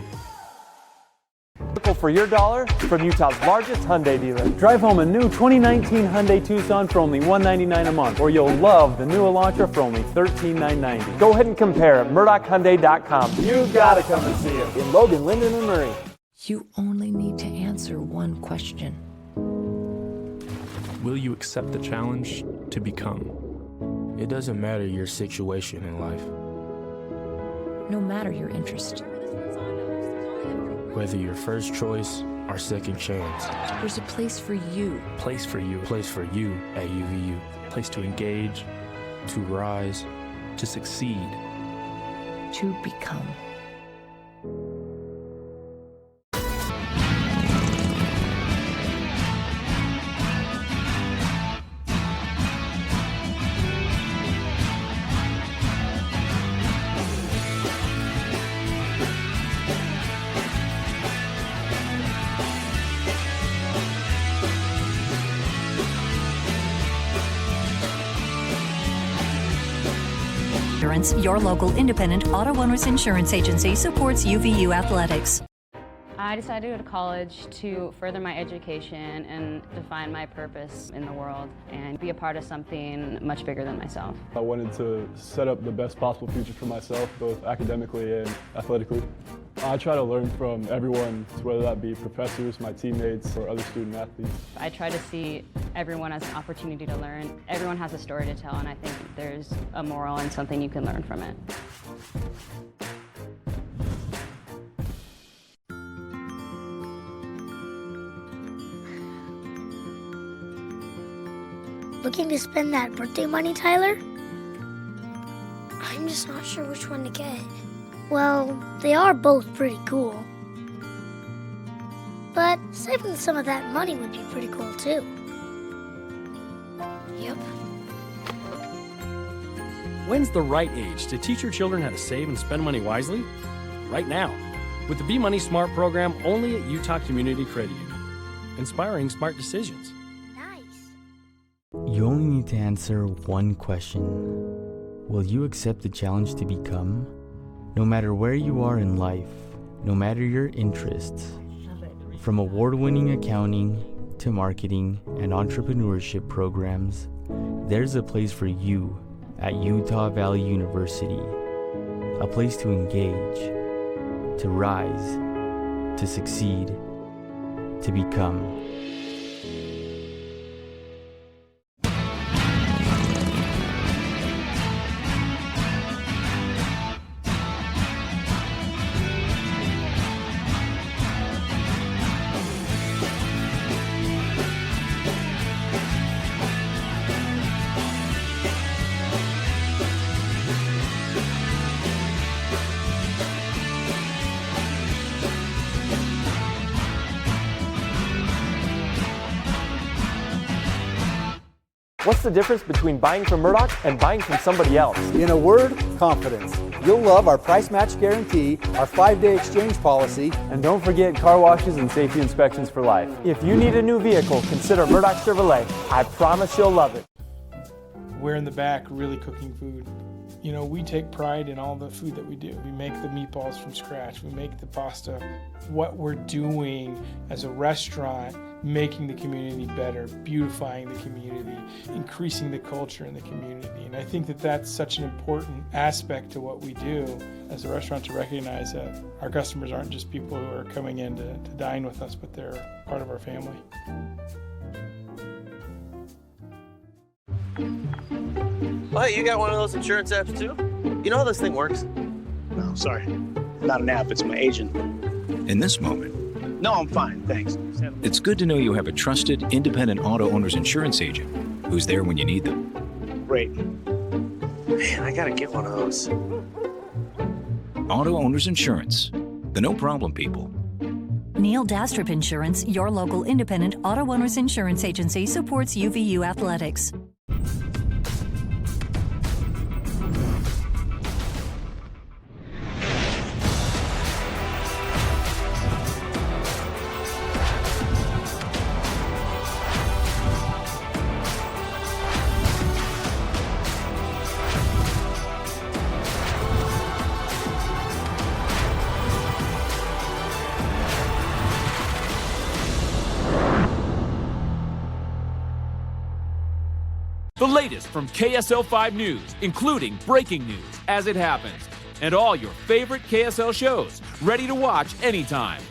For your dollar from Utah's largest Hyundai dealer. Drive home a new 2019 Hyundai Tucson for only $199 a month, or you'll love the new Elantra for only $13,990. Go ahead and compare at MurdochHyundai.com. You gotta come and see it in Logan, Linden, and Murray. You only need to answer one question. Will you accept the challenge to become? It doesn't matter your situation in life. No matter your interest. Whether your first choice or second chance. There's a place for you. Place for you. Place for you at UVU. Place to engage, to rise, to succeed, to become. Your local independent auto owners insurance agency supports UVU athletics. I decided to go to college to further my education and define my purpose in the world and be a part of something much bigger than myself. I wanted to set up the best possible future for myself, both academically and athletically. I try to learn from everyone, whether that be professors, my teammates, or other student athletes. I try to see everyone as an opportunity to learn. Everyone has a story to tell, and I think there's a moral and something you can learn from it. Looking to spend that birthday money, Tyler? I'm just not sure which one to get. Well, they are both pretty cool. But saving some of that money would be pretty cool too. Yep. When's the right age to teach your children how to save and spend money wisely? Right now, with the Be Money Smart program only at Utah Community Credit Union. Inspiring smart decisions. You only need to answer one question. Will you accept the challenge to become? No matter where you are in life, no matter your interests, from award-winning accounting to marketing and entrepreneurship programs, there's a place for you at Utah Valley University. A place to engage, to rise, to succeed, to become. What's the difference between buying from Murdoch and buying from somebody else? In a word, confidence. You'll love our price match guarantee, our 5-day exchange policy, and don't forget car washes and safety inspections for life. If you need a new vehicle, consider Murdoch Chevrolet. I promise you'll love it. We're in the back really cooking food. You know, we take pride in all the food that we do. We make the meatballs from scratch. We make the pasta. What we're doing as a restaurant, making the community better, beautifying the community, increasing the culture in the community. And I think that that's such an important aspect to what we do as a restaurant, to recognize that our customers aren't just people who are coming in to dine with us, but they're part of our family. Oh, hey, you got one of those insurance apps too? You know how this thing works? No, sorry. Not an app, it's my agent. In this moment, no, I'm fine, thanks. It's good to know you have a trusted, independent auto owner's insurance agent who's there when you need them. Great. Man, I gotta get one of those. Auto Owners Insurance, the no problem people. Neil Dastrup Insurance, your local independent auto owners insurance agency, supports UVU athletics. The latest from KSL 5 News, including breaking news as it happens, and all your favorite KSL shows, ready to watch anytime.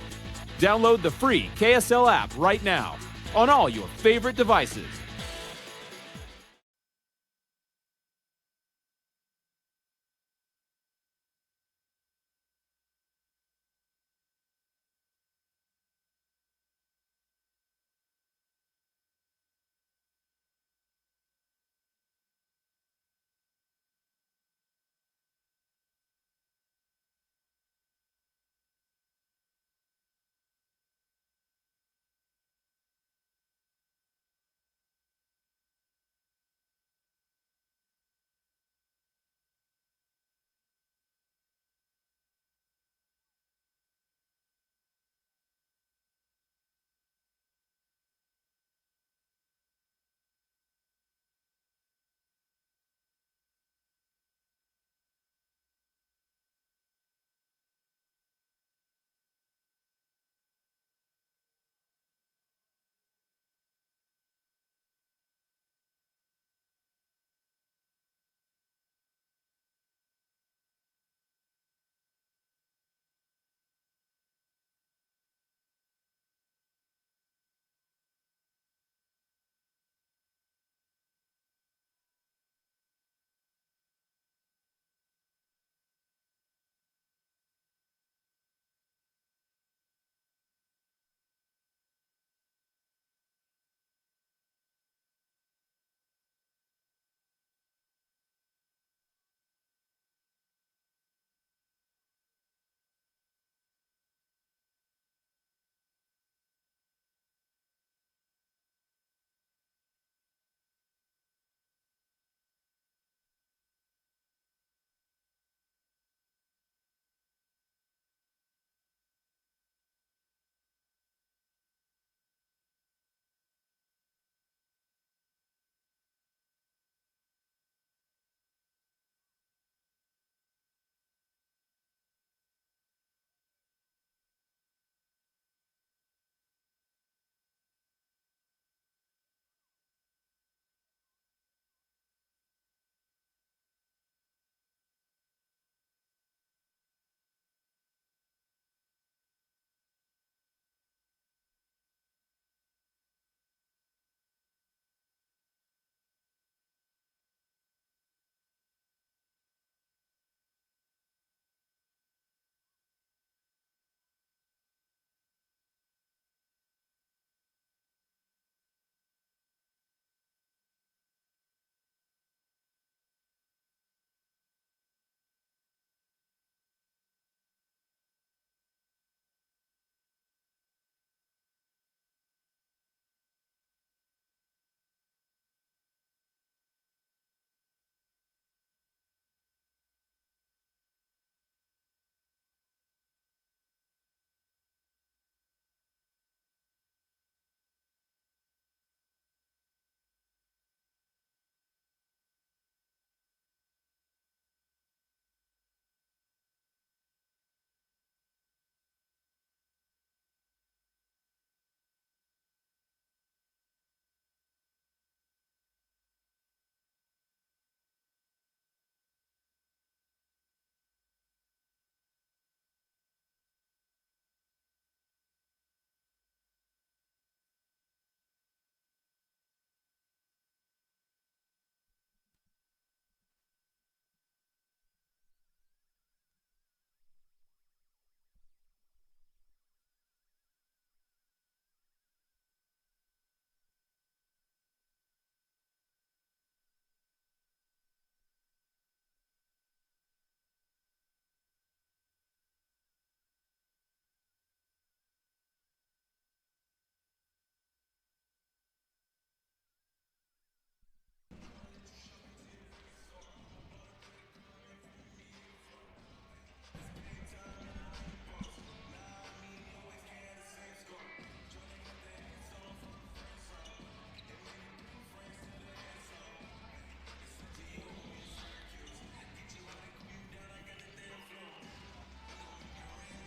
Download the free KSL app right now on all your favorite devices.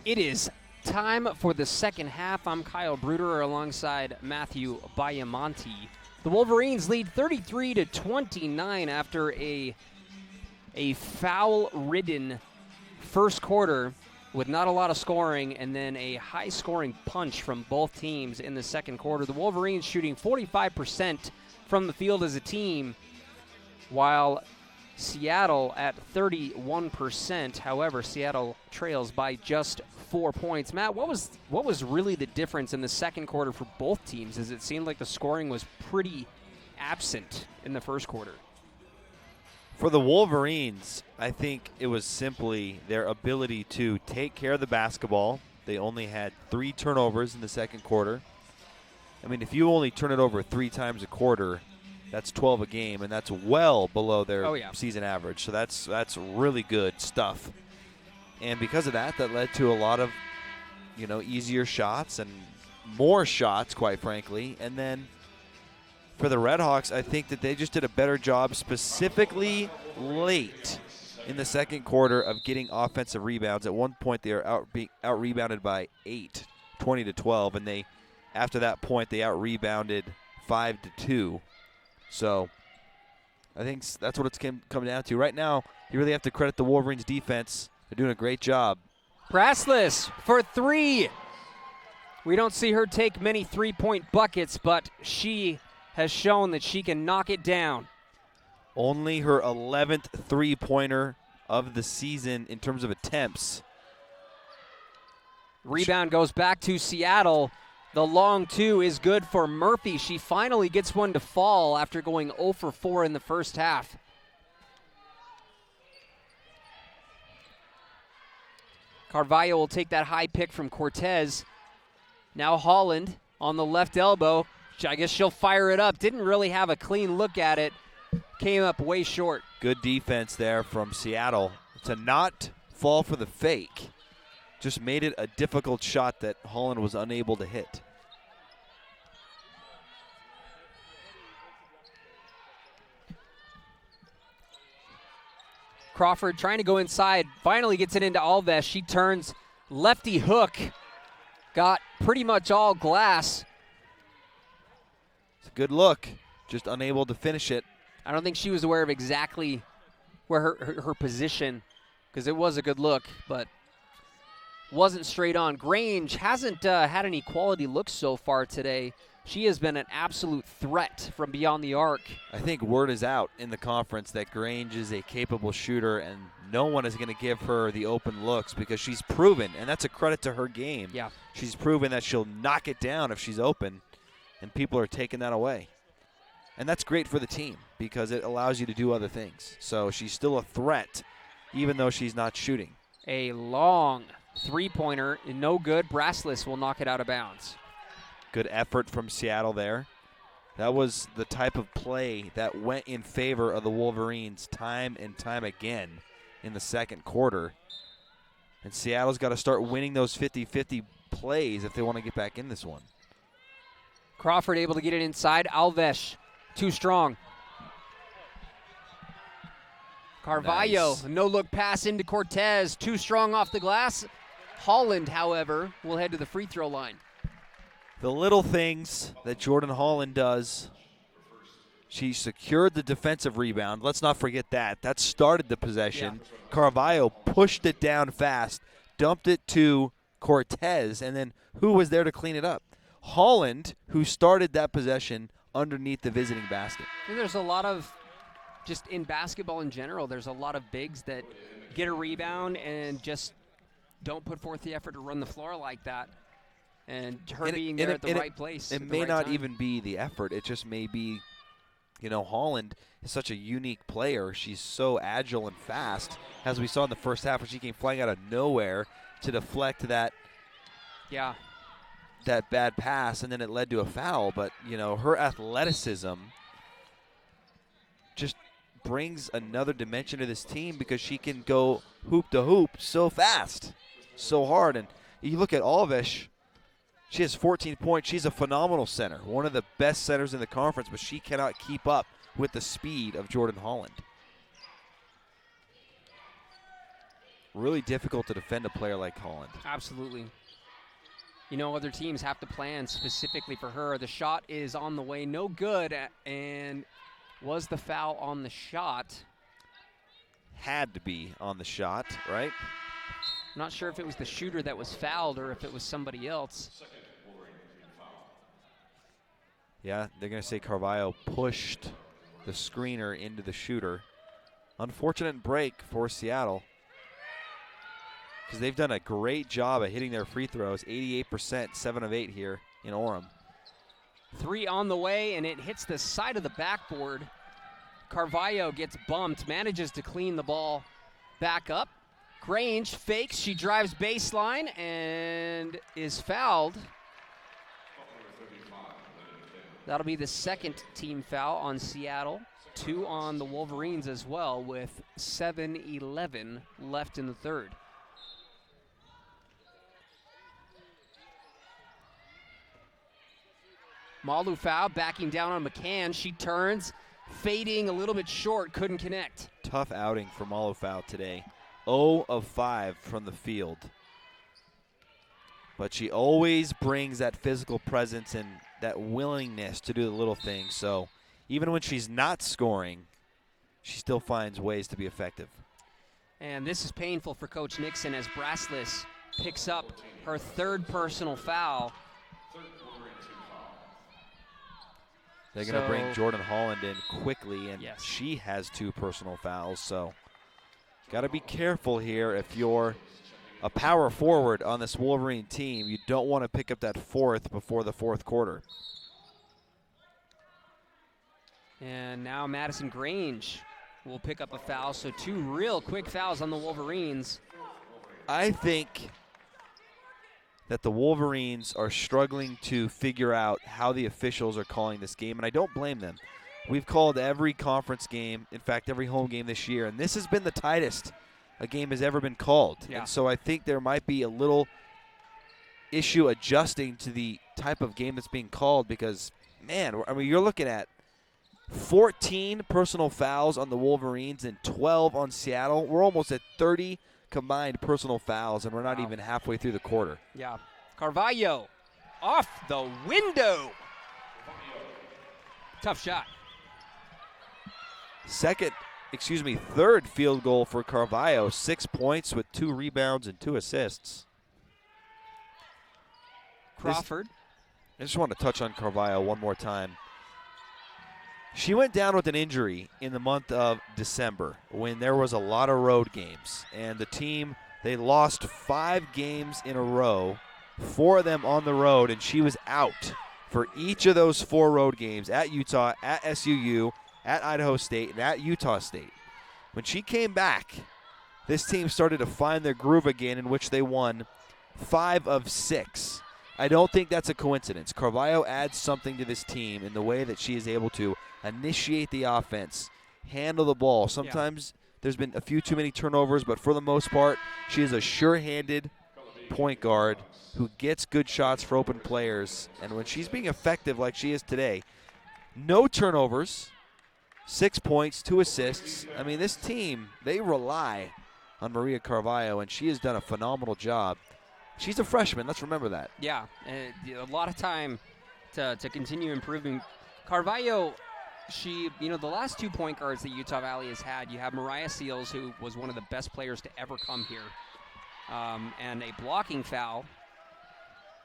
It is time for the second half. I'm Kyle Bruder alongside Matthew Biamonte. The Wolverines lead 33-29 after a foul-ridden first quarter with not a lot of scoring, and then a high-scoring punch from both teams in the second quarter. The Wolverines shooting 45% from the field as a team, while Seattle at 31%. However, Seattle trails by just 4 points. Matt, what was really the difference in the second quarter for both teams, as it seemed like the scoring was pretty absent in the first quarter? For the Wolverines, I think it was simply their ability to take care of the basketball. They only had 3 turnovers in the second quarter. I mean, if you only turn it over 3 times a quarter, that's 12 a game, and that's well below their season average. So that's really good stuff. And because of that led to a lot of, easier shots and more shots, quite frankly. And then for the RedHawks, I think that they just did a better job, specifically late in the second quarter, of getting offensive rebounds. At one point, they were out-rebounded by 8, 20-12, and after that point, they out-rebounded 5-2. So I think that's what it's come down to. Right now, you really have to credit the Wolverines' defense. They're doing a great job. Brassless for 3. We don't see her take many three-point buckets, but she has shown that she can knock it down. Only her 11th three-pointer of the season in terms of attempts. Rebound goes back to Seattle. The long 2 is good for Murphy. She finally gets one to fall after going 0 for 4 in the first half. Carvalho will take that high pick from Cortez. Now Holland on the left elbow. I guess she'll fire it up. Didn't really have a clean look at it. Came up way short. Good defense there from Seattle to not fall for the fake. Just made it a difficult shot that Holland was unable to hit. Crawford trying to go inside. Finally gets it into Alves. She turns lefty hook. Got pretty much all glass. It's a good look. Just unable to finish it. I don't think she was aware of exactly where her position, because it was a good look, but wasn't straight on. Grange hasn't had any quality looks so far today. She has been an absolute threat from beyond the arc. I think word is out in the conference that Grange is a capable shooter, and no one is going to give her the open looks, because she's proven, and that's a credit to her game. Yeah. She's proven that she'll knock it down if she's open, and people are taking that away. And that's great for the team, because it allows you to do other things. So she's still a threat, even though she's not shooting. A long three-pointer, no good. Brassless will knock it out of bounds. Good effort from Seattle there. That was the type of play that went in favor of the Wolverines time and time again in the second quarter. And Seattle's got to start winning those 50-50 plays if they want to get back in this one. Crawford able to get it inside. Alves too strong. Carvalho, Nice. no-look pass into Cortez. Too strong off the glass. Holland, however, will head to the free throw line. The little things that Jordan Holland does. She secured the defensive rebound. Let's not forget that. That started the possession. Yeah. Carvalho pushed it down fast, dumped it to Cortez, and then who was there to clean it up? Holland, who started that possession underneath the visiting basket. And there's a lot of, just in basketball in general, there's a lot of bigs that get a rebound and just don't put forth the effort to run the floor like that. And her being there at the right place. It may not even be the effort. It just may be, Holland is such a unique player. She's so agile and fast, as we saw in the first half, where she came flying out of nowhere to deflect that bad pass, and then it led to a foul. But, her athleticism just brings another dimension to this team, because she can go hoop to hoop so fast, so hard. And you look at Alves. She has 14 points. She's a phenomenal center, one of the best centers in the conference, but she cannot keep up with the speed of Jordan Holland. really difficult to defend a player like Holland. Absolutely. Other teams have to plan specifically for her. The shot is on the way, no good, and was the foul on the shot? Had to be on the shot, right? I'm not sure if it was the shooter that was fouled or if it was somebody else. Yeah, they're going to say Carvalho pushed the screener into the shooter. Unfortunate break for Seattle, because they've done a great job at hitting their free throws. 88%, 7 of 8 here in Orem. 3 on the way, and it hits the side of the backboard. Carvalho gets bumped, manages to clean the ball back up. Grange fakes, she drives baseline and is fouled. That'll be the second team foul on Seattle. 2 on the Wolverines as well, with 7:11 left in the third. Malufau backing down on McCann. She turns, fading a little bit short, couldn't connect. Tough outing for Malufau today. 0 of 5 from the field. But she always brings that physical presence and that willingness to do the little things. So even when she's not scoring, she still finds ways to be effective. And this is painful for Coach Nixon as Braslis picks up her third personal foul. They're going to bring Jordan Holland in quickly, and she has 2 personal fouls. So got to be careful here. If you're a power forward on this Wolverine team, you don't want to pick up that 4th before the 4th quarter. And now Madison Grange will pick up a foul. So 2 real quick fouls on the Wolverines. I think that the Wolverines are struggling to figure out how the officials are calling this game, and I don't blame them. We've called every conference game, in fact, every home game this year, and this has been the tightest a game has ever been called. Yeah. And so I think there might be a little issue adjusting to the type of game that's being called because, man, I mean, you're looking at 14 personal fouls on the Wolverines and 12 on Seattle. We're almost at 30 combined personal fouls, and we're not even halfway third quarter. Yeah. Carvalho off the window. Tough shot. Third field goal for Carvalho. 6 points with 2 rebounds and 2 assists. Crawford. I just want to touch on Carvalho one more time. She went down with an injury in the month of December when there was a lot of road games. And the team, they lost 5 games in a row, 4 of them on the road, and she was out for each of those 4 road games at Utah, at SUU, at Idaho State, and at Utah State. When she came back, this team started to find their groove again, in which they won 5 of 6. I don't think that's a coincidence. Carvalho adds something to this team in the way that she is able to initiate the offense, handle the ball. Sometimes there's been a few too many turnovers, but for the most part, she is a sure-handed point guard who gets good shots for open players. And when she's being effective like she is today, no turnovers, 6 points, 2 assists. I mean, this team, they rely on Maria Carvalho, and she has done a phenomenal job. She's a freshman. Let's remember that. Yeah, and a lot of time to continue improving. Carvalho, the last 2 point guards that Utah Valley has had, you have Mariah Seals, who was one of the best players to ever come here, and a blocking foul.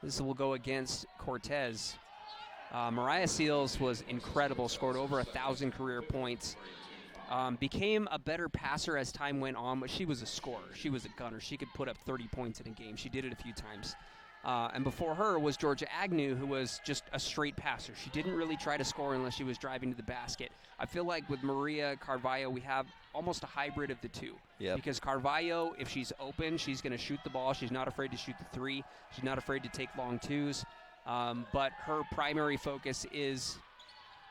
This will go against Cortez. Mariah Seals was incredible, scored over 1,000 career points. Became a better passer as time went on, but she was a scorer. She was a gunner. She could put up 30 points in a game. She did it a few times. And before her was Georgia Agnew, who was just a straight passer. She didn't really try to score unless she was driving to the basket. I feel like with Maria Carvalho, we have almost a hybrid of the two. Yep. Because Carvalho, if she's open, she's going to shoot the ball. She's not afraid to shoot the 3. She's not afraid to take long 2s. But her primary focus is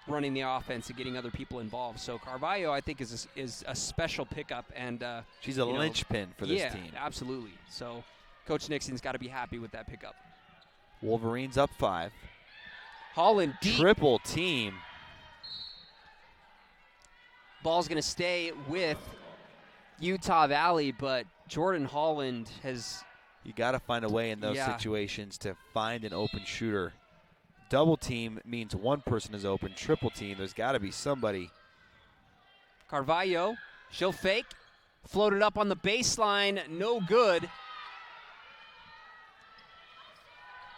running the offense and getting other people involved. So Carvalho, I think, is a special pickup, and she's a linchpin for this team. Yeah, absolutely. So Coach Nixon's got to be happy with that pickup. Wolverines up 5. Holland deep. Triple team. Ball's going to stay with Utah Valley, but Jordan Holland has... You got to find a way in those situations to find an open shooter. Double team means one person is open. Triple team, there's got to be somebody. Carvalho, she'll fake. Floated up on the baseline, no good.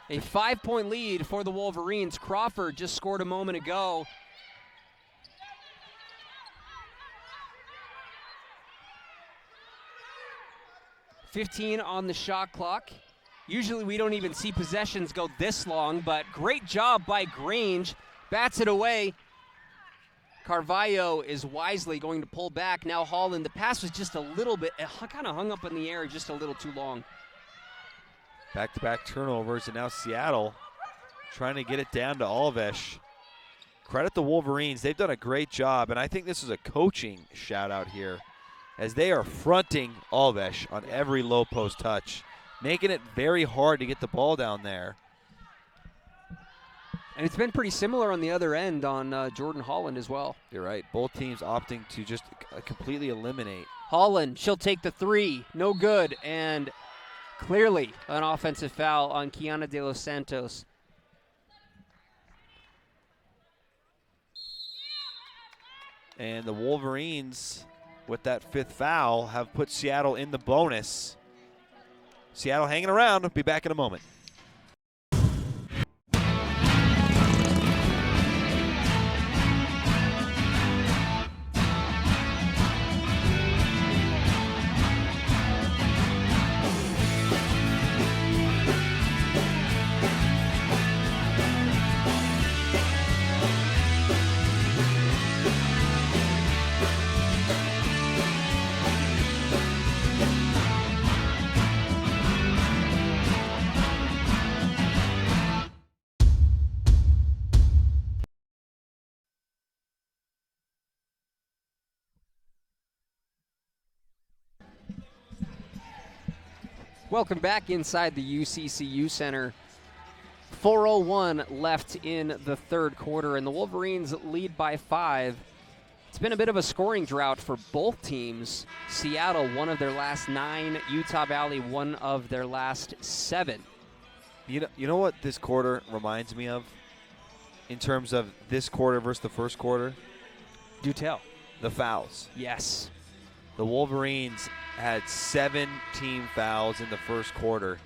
A 5-point lead for the Wolverines. Crawford just scored a moment ago. .15 on the shot clock. Usually we don't even see possessions go this long, but great job by Grange. Bats it away. Carvalho is wisely going to pull back. Now Holland, the pass was just a little bit, kind of hung up in the air just a little too long. Back-to-back turnovers, and now Seattle trying to get it down to Alves. Credit the Wolverines. They've done a great job, and I think this is a coaching shout-out here as they are fronting Alves on every low post touch, making it very hard to get the ball down there. And it's been pretty similar on the other end on Jordan Holland as well. You're right. Both teams opting to just completely eliminate. Holland, she'll take the three. No good. And clearly an offensive foul on Kiana De Los Santos. And the Wolverines, with that fifth foul, have put Seattle in the bonus. Seattle hanging around. We'll be back in a moment. Welcome back inside the UCCU Center. 4:01 left in the third quarter, and the Wolverines lead by 5. It's been a bit of a scoring drought for both teams. Seattle, one of their last 9. Utah Valley, one of their last 7. You know what this quarter reminds me of in terms of this quarter versus the first quarter? Do tell. The fouls. Yes. The Wolverines had 7 team fouls in the first quarter,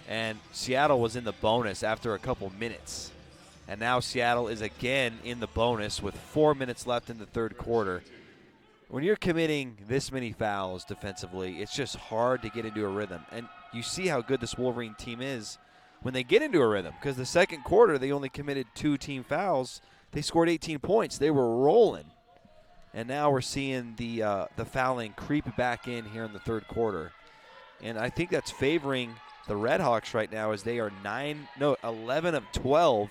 and Seattle was in the bonus after a couple minutes. And now Seattle is again in the bonus with 4 minutes left in the third quarter. When you're committing this many fouls defensively, it's just hard to get into a rhythm. And you see how good this Wolverine team is when they get into a rhythm, because the second quarter they only committed 2 team fouls. They scored 18 points. They were rolling. And now we're seeing the fouling creep back in here in the third quarter. And I think that's favoring the RedHawks right now, as they are 11 of 12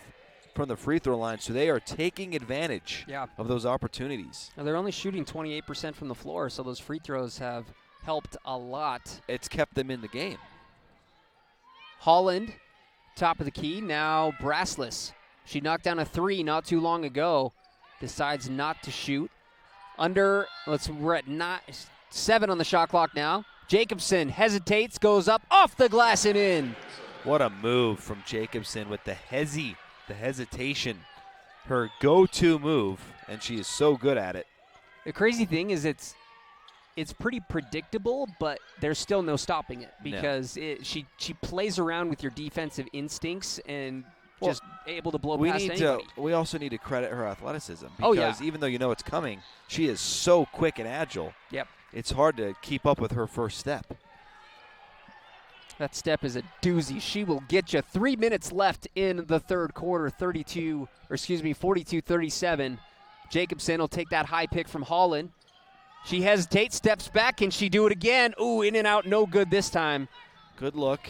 from the free throw line. So they are taking advantage of those opportunities. Now they're only shooting 28% from the floor, so those free throws have helped a lot. It's kept them in the game. Holland, top of the key. Now Brassless. She knocked down a 3 not too long ago. Decides not to shoot. We're at 7 on the shot clock now. Jacobson hesitates, goes up, off the glass and in. What a move from Jacobson with the hesitation. Her go-to move, and she is so good at it. The crazy thing is it's pretty predictable, but there's still no stopping it, because she plays around with your defensive instincts and just able to blow past anybody. We also need to credit her athleticism, because even though you know it's coming, she is so quick and agile. Yep. It's hard to keep up with her first step. That step is a doozy. She will get you. 3 minutes left in the third quarter, 42-37. Jacobson will take that high pick from Holland. She hesitates, steps back, and she do it again. Ooh, in and out, no good this time. Good look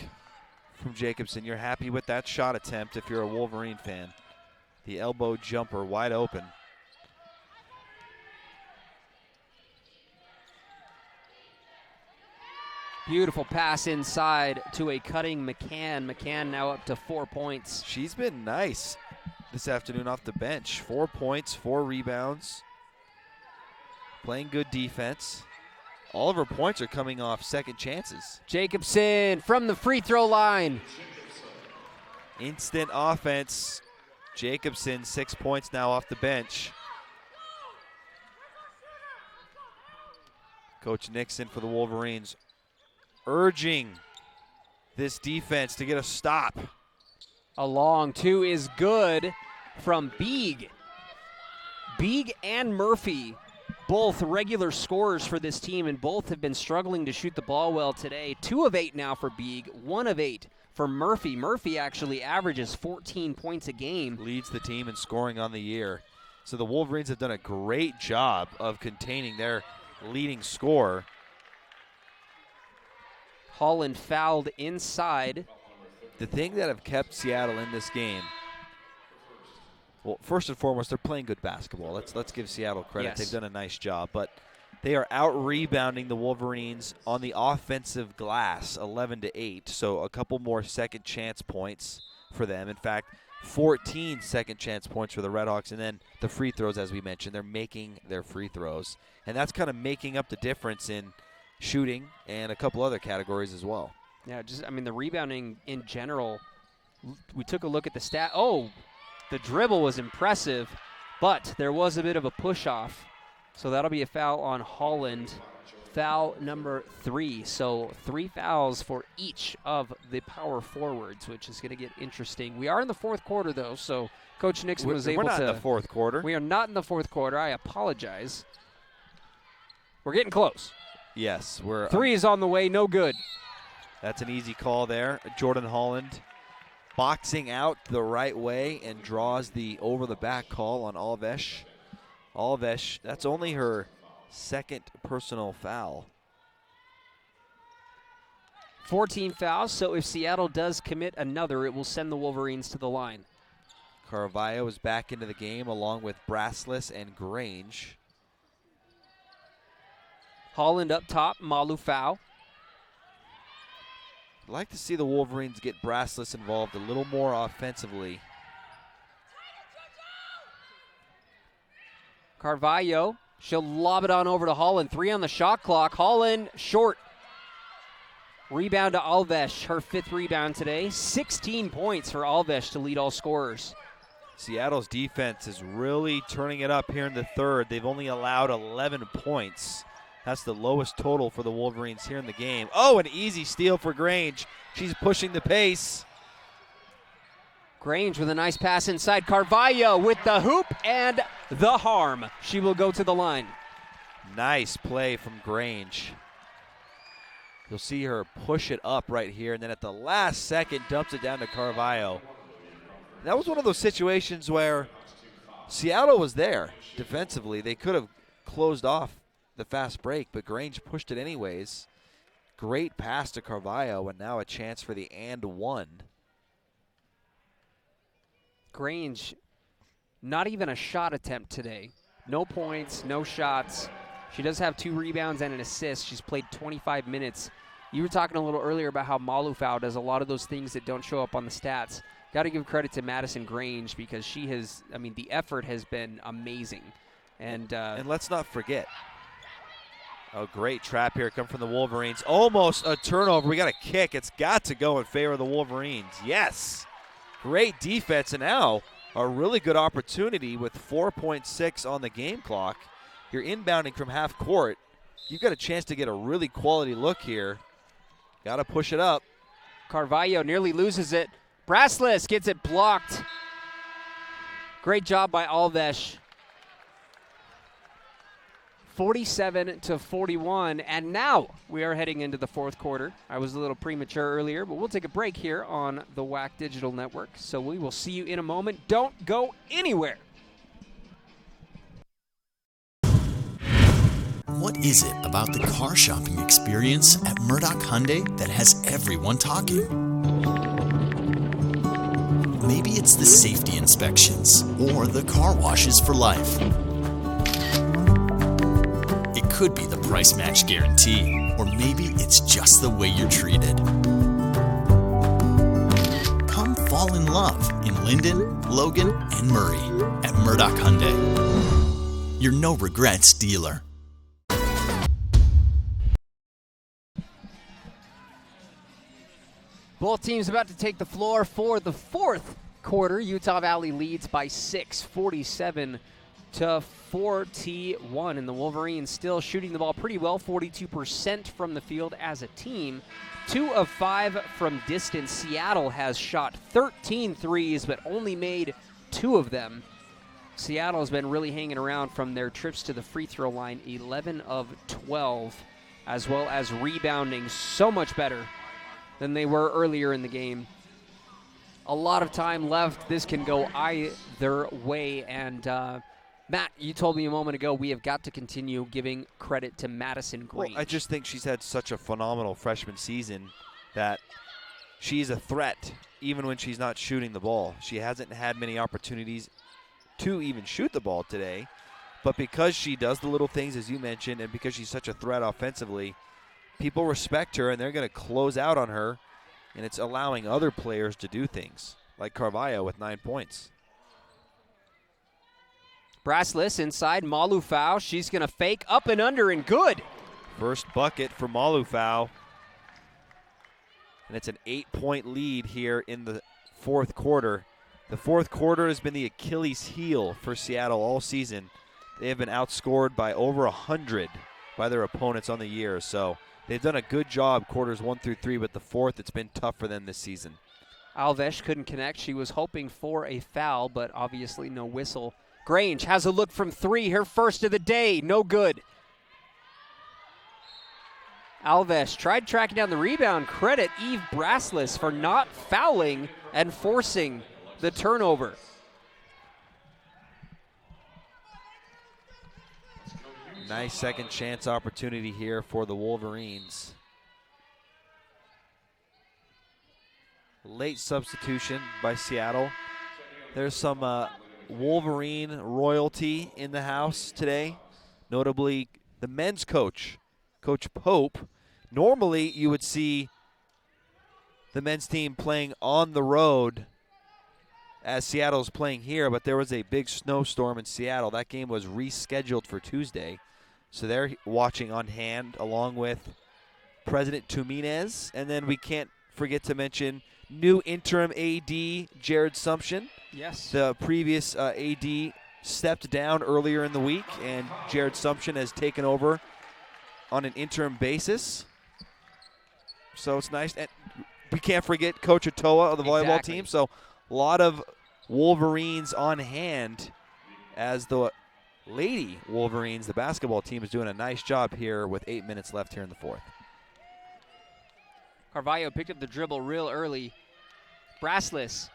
from Jacobson. You're happy with that shot attempt if you're a Wolverine fan. The elbow jumper wide open. Beautiful pass inside to a cutting McCann. McCann now up to 4 points. She's been nice this afternoon off the bench. 4 points, 4 rebounds. Playing good defense. All of her points are coming off second chances. Jacobson from the free throw line. Instant offense. Jacobson, 6 points now off the bench. Coach Nixon for the Wolverines urging this defense to get a stop. A long two is good from Beeg. Beeg and Murphy, both regular scorers for this team, and both have been struggling to shoot the ball well today. 2 of 8 now for Beeg, 1 of 8 for Murphy. Murphy actually averages 14 points a game. Leads the team in scoring on the year. So the Wolverines have done a great job of containing their leading scorer. Holland fouled inside. The thing that have kept Seattle in this game, well, first and foremost, they're playing good basketball. Let's give Seattle credit. Yes. They've done a nice job, but they are out-rebounding the Wolverines on the offensive glass, 11-8, so a couple more second chance points for them. In fact, 14 second chance points for the RedHawks, and then the free throws, as we mentioned. They're making their free throws, and that's kind of making up the difference in shooting and a couple other categories as well. Yeah, the rebounding in general, we took a look at the stat. Oh, the dribble was impressive, but there was a bit of a push-off. So that'll be a foul on Holland, foul number 3. So 3 fouls for each of the power forwards, which is going to get interesting. We are in the fourth quarter, though, so Coach Nixon was able to. We're not in the fourth quarter. We are not in the fourth quarter. I apologize. We're getting close. Yes, we're. 3 is on the way, no good. That's an easy call there. Jordan Holland boxing out the right way and draws the over-the-back call on Alves. Alves, that's only her second personal foul. 14 fouls, so if Seattle does commit another, it will send the Wolverines to the line. Carvalho is back into the game along with Brassless and Grange. Holland up top, Malu foul. I'd like to see the Wolverines get Brassless involved a little more offensively. Carvalho, she'll lob it on over to Holland. 3 on the shot clock. Holland short. Rebound to Alves, her 5th rebound today. 16 points for Alves to lead all scorers. Seattle's defense is really turning it up here in the third. They've only allowed 11 points. That's the lowest total for the Wolverines here in the game. Oh, an easy steal for Grange. She's pushing the pace. Grange with a nice pass inside. Carvalho with the hoop and the harm. She will go to the line. Nice play from Grange. You'll see her push it up right here, and then at the last second dumps it down to Carvalho. That was one of those situations where Seattle was there defensively. They could have closed off the fast break, but Grange pushed it anyways. Great pass to Carvalho, and now a chance for the and one. Grange, not even a shot attempt today. No points, no shots. She does have 2 rebounds and an assist. She's played 25 minutes. You were talking a little earlier about how Malufau does a lot of those things that don't show up on the stats. Got to give credit to Madison Grange because she has, the effort has been amazing. And let's not forget, a great trap here come from the Wolverines. Almost a turnover. We got a kick. It's got to go in favor of the Wolverines. Yes. Great defense, and now a really good opportunity with 4.6 on the game clock. You're inbounding from half court. You've got a chance to get a really quality look here. Got to push it up. Carvalho nearly loses it. Brassless gets it blocked. Great job by Alves. 47-41, and now we are heading into the fourth quarter. I was a little premature earlier, but we'll take a break here on the WAC Digital Network. So we will see you in a moment. Don't go anywhere. What is it about the car shopping experience at Murdoch Hyundai that has everyone talking? Maybe it's the safety inspections or the car washes for life. It could be the price match guarantee, or maybe it's just the way you're treated. Come fall in love in Linden, Logan, and Murray at Murdoch Hyundai. Your no regrets dealer. Both teams about to take the floor for the fourth quarter. Utah Valley leads by 6, 47 to 41, and the Wolverines still shooting the ball pretty well, 42% from the field as a team. 2 of 5 from distance. Seattle has shot 13 threes, but only made 2 of them. Seattle has been really hanging around from their trips to the free throw line, 11 of 12, as well as rebounding so much better than they were earlier in the game. A lot of time left. This can go either way, and Matt, you told me a moment ago we have got to continue giving credit to Madison Green. Well, I just think she's had such a phenomenal freshman season that she's a threat even when she's not shooting the ball. She hasn't had many opportunities to even shoot the ball today, but because she does the little things, as you mentioned, and because she's such a threat offensively, people respect her, and they're going to close out on her, and it's allowing other players to do things, like Carvalho with 9 points. Brassless inside, Malufau. She's going to fake up and under and good. First bucket for Malufau. And it's an 8-point lead here in the fourth quarter. The fourth quarter has been the Achilles heel for Seattle all season. They have been outscored by over 100 by their opponents on the year. So they've done a good job quarters 1 through 3, but the fourth, it's been tough for them this season. Alves couldn't connect. She was hoping for a foul, but obviously no whistle. Grange has a look from 3, her first of the day, no good. Alves tried tracking down the rebound. Credit Eve Brassless for not fouling and forcing the turnover. Nice second chance opportunity here for the Wolverines. Late substitution by Seattle. There's some Wolverine royalty in the house today, notably the men's coach, Coach Pope. Normally you would see the men's team playing on the road as Seattle's playing here, but there was a big snowstorm in Seattle. That game was rescheduled for Tuesday, so they're watching on hand along with President Tumines, and then we can't forget to mention new interim AD Jared Sumption. Yes. The previous AD stepped down earlier in the week, and Jared Sumption has taken over on an interim basis. So it's nice. And we can't forget Coach Otoa of the volleyball team. So a lot of Wolverines on hand as the Lady Wolverines, the basketball team, is doing a nice job here with 8 minutes left here in the fourth. Carvalho picked up the dribble real early. Brassless.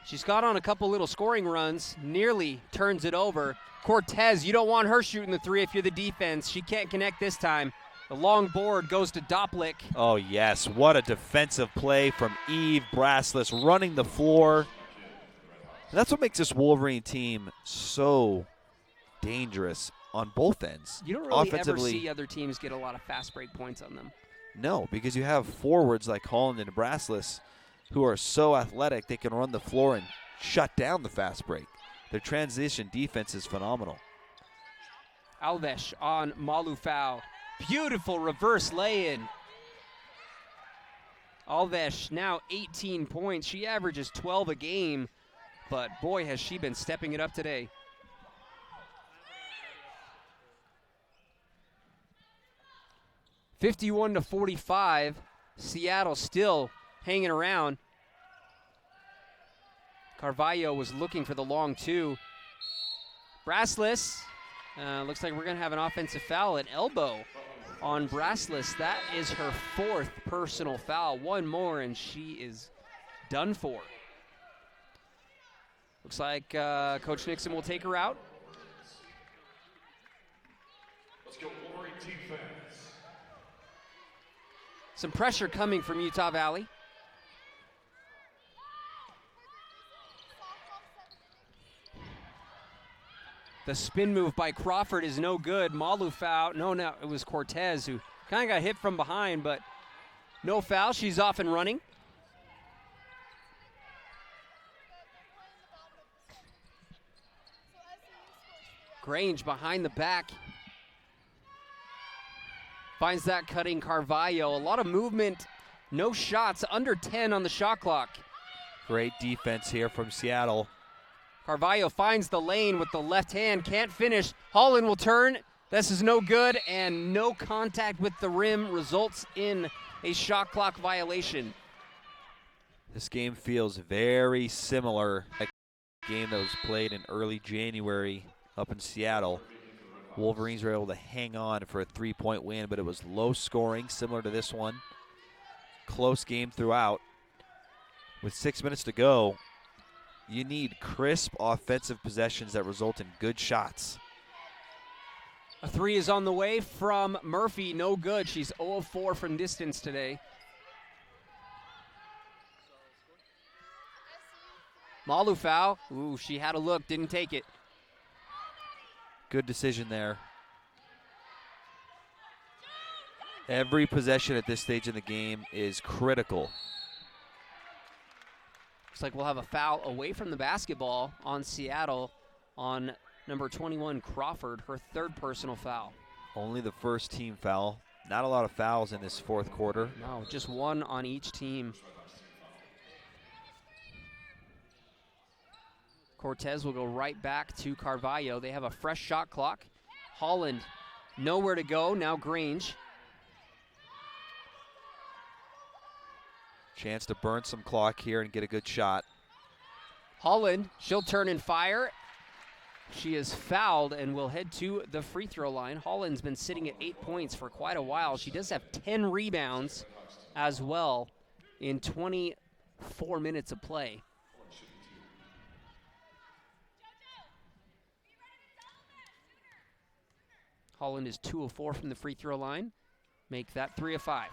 She's got on a couple little scoring runs, nearly turns it over. Cortez, you don't want her shooting the 3 if you're the defense. She can't connect this time. The long board goes to Doplick. Oh, yes. What a defensive play from Eve Brassless, running the floor. And that's what makes this Wolverine team so dangerous on both ends. You don't really ever see other teams get a lot of fast break points on them. No, because you have forwards like Holland and Brassless who are so athletic they can run the floor and shut down the fast break. Their transition defense is phenomenal. Alves on Malufau. Beautiful reverse lay-in. Alves now 18 points. She averages 12 a game, but boy, has she been stepping it up today. (51-45). Seattle still hanging around. Carvalho was looking for the long 2. Brassless, looks like we're going to have an offensive foul, an elbow on Brassless. That is her 4th personal foul. One more and she is done for. Looks like Coach Nixon will take her out. Let's go Wolverine defense. Some pressure coming from Utah Valley. The spin move by Crawford is no good. Malufau, no, it was Cortez who kind of got hit from behind, but no foul. She's off and running. Grange behind the back. Finds that cutting Carvalho. A lot of movement No shots, under 10 on the shot clock. Great defense here from Seattle. Carvalho finds the lane with the left hand, can't finish. Holland will turn. This is no good, and no contact with the rim results in a shot clock violation. This game feels very similar to a game that was played in early January up in Seattle. Wolverines were able to hang on for a 3-point win, but it was low scoring, similar to this one. Close game throughout. With 6 minutes to go, you need crisp offensive possessions that result in good shots. A three is on the way from Murphy, no good. She's 0 of 4 from distance today. Malu foul. Ooh, she had a look, didn't take it. Good decision there. Every possession at this stage in the game is critical. Looks like we'll have a foul away from the basketball on Seattle on number 21, Crawford, her third personal foul. Only the first team foul. Not a lot of fouls in this fourth quarter. No, just one on each team. Cortez will go right back to Carvalho. They have a fresh shot clock. Holland, nowhere to go. Now Grange. Chance to burn some clock here and get a good shot. Holland, she'll turn and fire. She is fouled and will head to the free throw line. Holland's been sitting at 8 points for quite a while. She does have 10 rebounds as well in 24 minutes of play. Holland is 2 of 4 from the free throw line. Make that 3 of 5.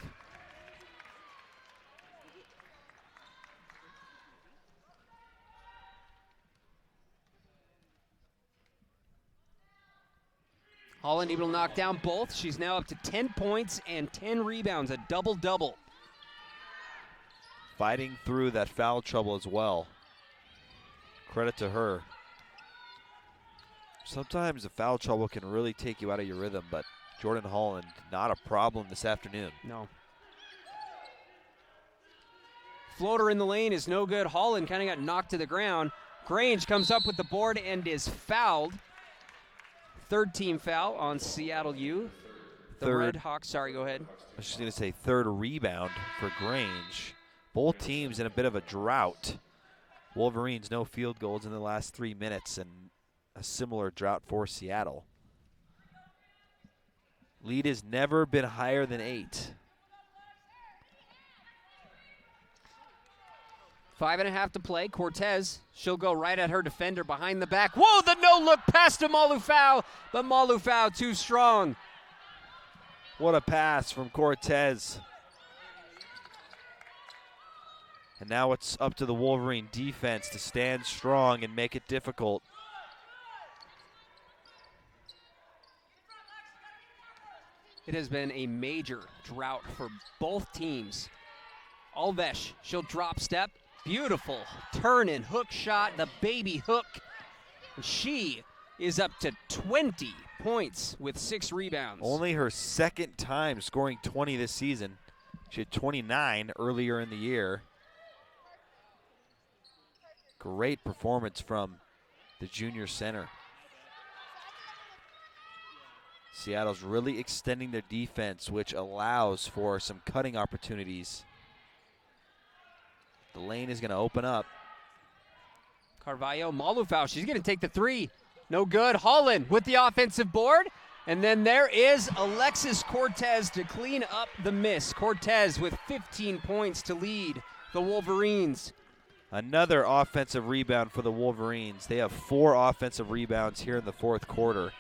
Holland able to knock down both. She's now up to 10 points and 10 rebounds, a double-double. Fighting through that foul trouble as well. Credit to her. Sometimes the foul trouble can really take you out of your rhythm, but Jordan Holland, not a problem this afternoon. No. Floater in the lane is no good. Holland kind of got knocked to the ground. Grange comes up with the board and is fouled. Third team foul on Seattle U. The RedHawks, sorry, go ahead. I was just going to say third rebound for Grange. Both teams in a bit of a drought. Wolverines no field goals in the last 3 minutes, and a similar drought for Seattle. Lead has never been higher than 8. 5.5 to play. Cortez, she'll go right at her defender behind the back. Whoa, the no-look pass to Malufau, but Malufau too strong. What a pass from Cortez. And now it's up to the Wolverine defense to stand strong and make it difficult. It has been a major drought for both teams. Alves, she'll drop step. Beautiful turn and hook shot, the baby hook. She is up to 20 points with 6 rebounds. Only her second time scoring 20 this season. She had 29 earlier in the year. Great performance from the junior center. Seattle's really extending their defense, which allows for some cutting opportunities. The lane is going to open up. Carvalho, Malufau, she's going to take the 3. No good. Holland with the offensive board. And then there is Alexis Cortez to clean up the miss. Cortez with 15 points to lead the Wolverines. Another offensive rebound for the Wolverines. They have 4 offensive rebounds here in the fourth quarter.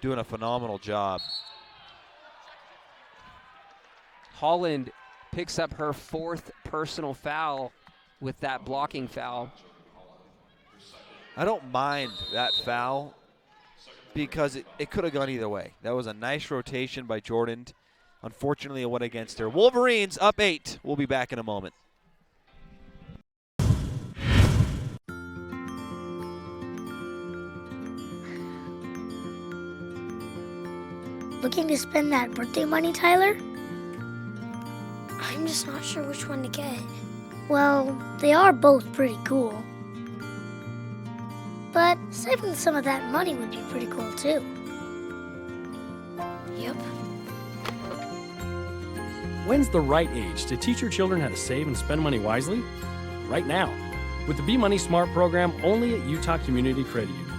Doing a phenomenal job. Holland picks up her 4th personal foul with that blocking foul. I don't mind that foul because it could have gone either way. That was a nice rotation by Jordan. Unfortunately, it went against her. Wolverines up 8. We'll be back in a moment. Looking to spend that birthday money, Tyler? just not sure which one to get. Well, they are both pretty cool. But saving some of that money would be pretty cool too. Yep. When's the right age to teach your children how to save and spend money wisely? Right now, with the Be Money Smart program only at Utah Community Credit Union.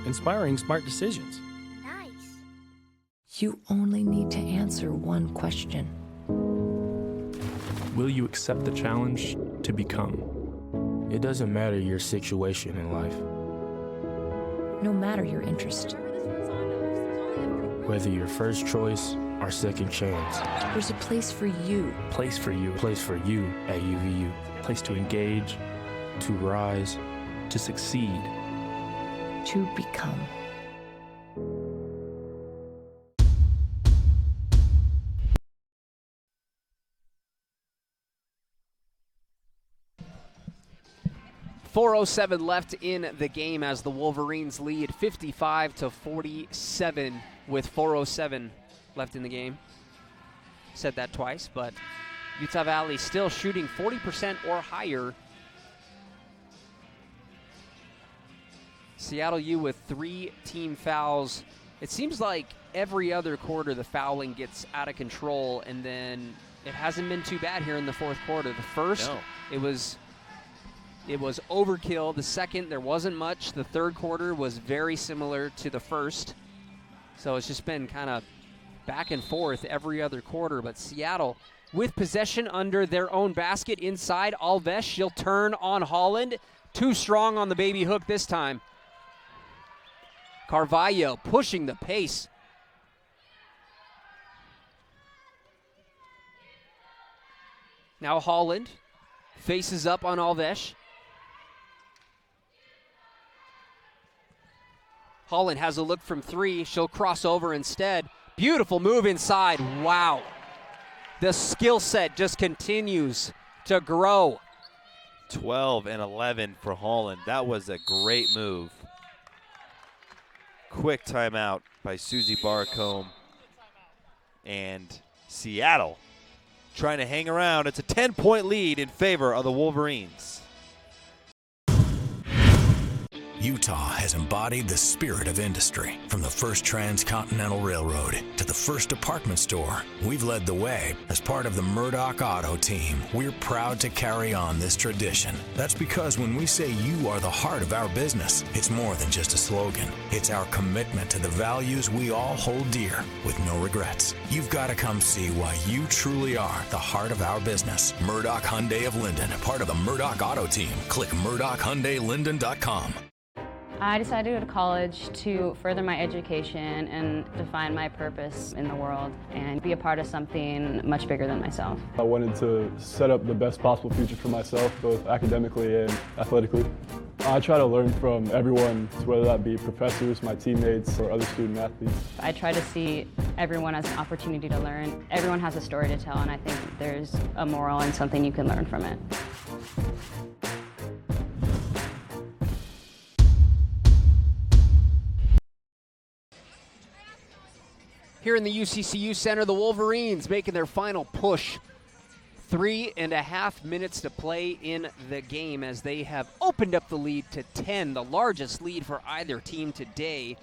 Inspiring smart decisions. You only need to answer one question. Will you accept the challenge to become? It doesn't matter your situation in life. No matter your interest. Whether your first choice or second chance. There's a place for you. Place for you. Place for you at UVU. Place to engage, To rise. to succeed. To become. .407 left in the game as the Wolverines lead 55-47 with .407 left in the game. Said that twice, but Utah Valley still shooting 40% or higher. Seattle U with 3 team fouls. It seems like every other quarter the fouling gets out of control, and then it hasn't been too bad here in the fourth quarter. The first, it was overkill. The second, there wasn't much. The third quarter was very similar to the first. So it's just been kind of back and forth every other quarter. But Seattle with possession under their own basket inside. Alves, she'll turn on Holland. Too strong on the baby hook this time. Carvalho pushing the pace. Now Holland faces up on Alves. Holland has a look from 3. She'll cross over instead. Beautiful move inside. Wow. The skill set just continues to grow. 12 and 11 for Holland. That was a great move. Quick timeout by Susie Barcombe. And Seattle trying to hang around. It's a 10-point lead in favor of the Wolverines. Utah has embodied the spirit of industry. From the first transcontinental railroad to the first department store, we've led the way. As part of the Murdoch Auto team, we're proud to carry on this tradition. That's because when we say you are the heart of our business, it's more than just a slogan. It's our commitment to the values we all hold dear with no regrets. You've got to come see why you truly are the heart of our business. Murdoch Hyundai of Linden, part of the Murdoch Auto team. Click MurdochHyundaiLinden.com. I decided to go to college to further my education and define my purpose in the world and be a part of something much bigger than myself. I wanted to set up the best possible future for myself, both academically and athletically. I try to learn from everyone, whether that be professors, my teammates, or other student athletes. I try to see everyone as an opportunity to learn. Everyone has a story to tell, and I think there's a moral and something you can learn from it. Here in the UCCU Center, the Wolverines making their final push. 3.5 minutes to play in the game as they have opened up the lead to 10, the largest lead for either team today.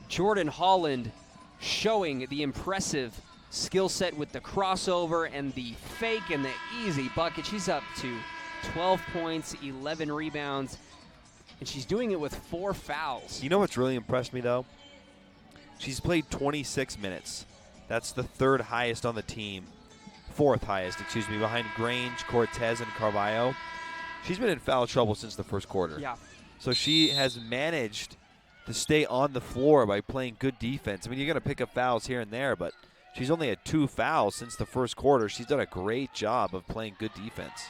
Jordan Holland showing the impressive skill set with the crossover and the fake and the easy bucket. She's up to 12 points, 11 rebounds, and she's doing it with 4 fouls. You know what's really impressed me, though? She's played 26 minutes. That's the third highest on the team. Fourth highest, excuse me, behind Grange, Cortez, and Carvalho. She's been in foul trouble since the first quarter. Yeah. So she has managed to stay on the floor by playing good defense. I mean, you're going to pick up fouls here and there, but she's only had 2 fouls since the first quarter. She's done a great job of playing good defense.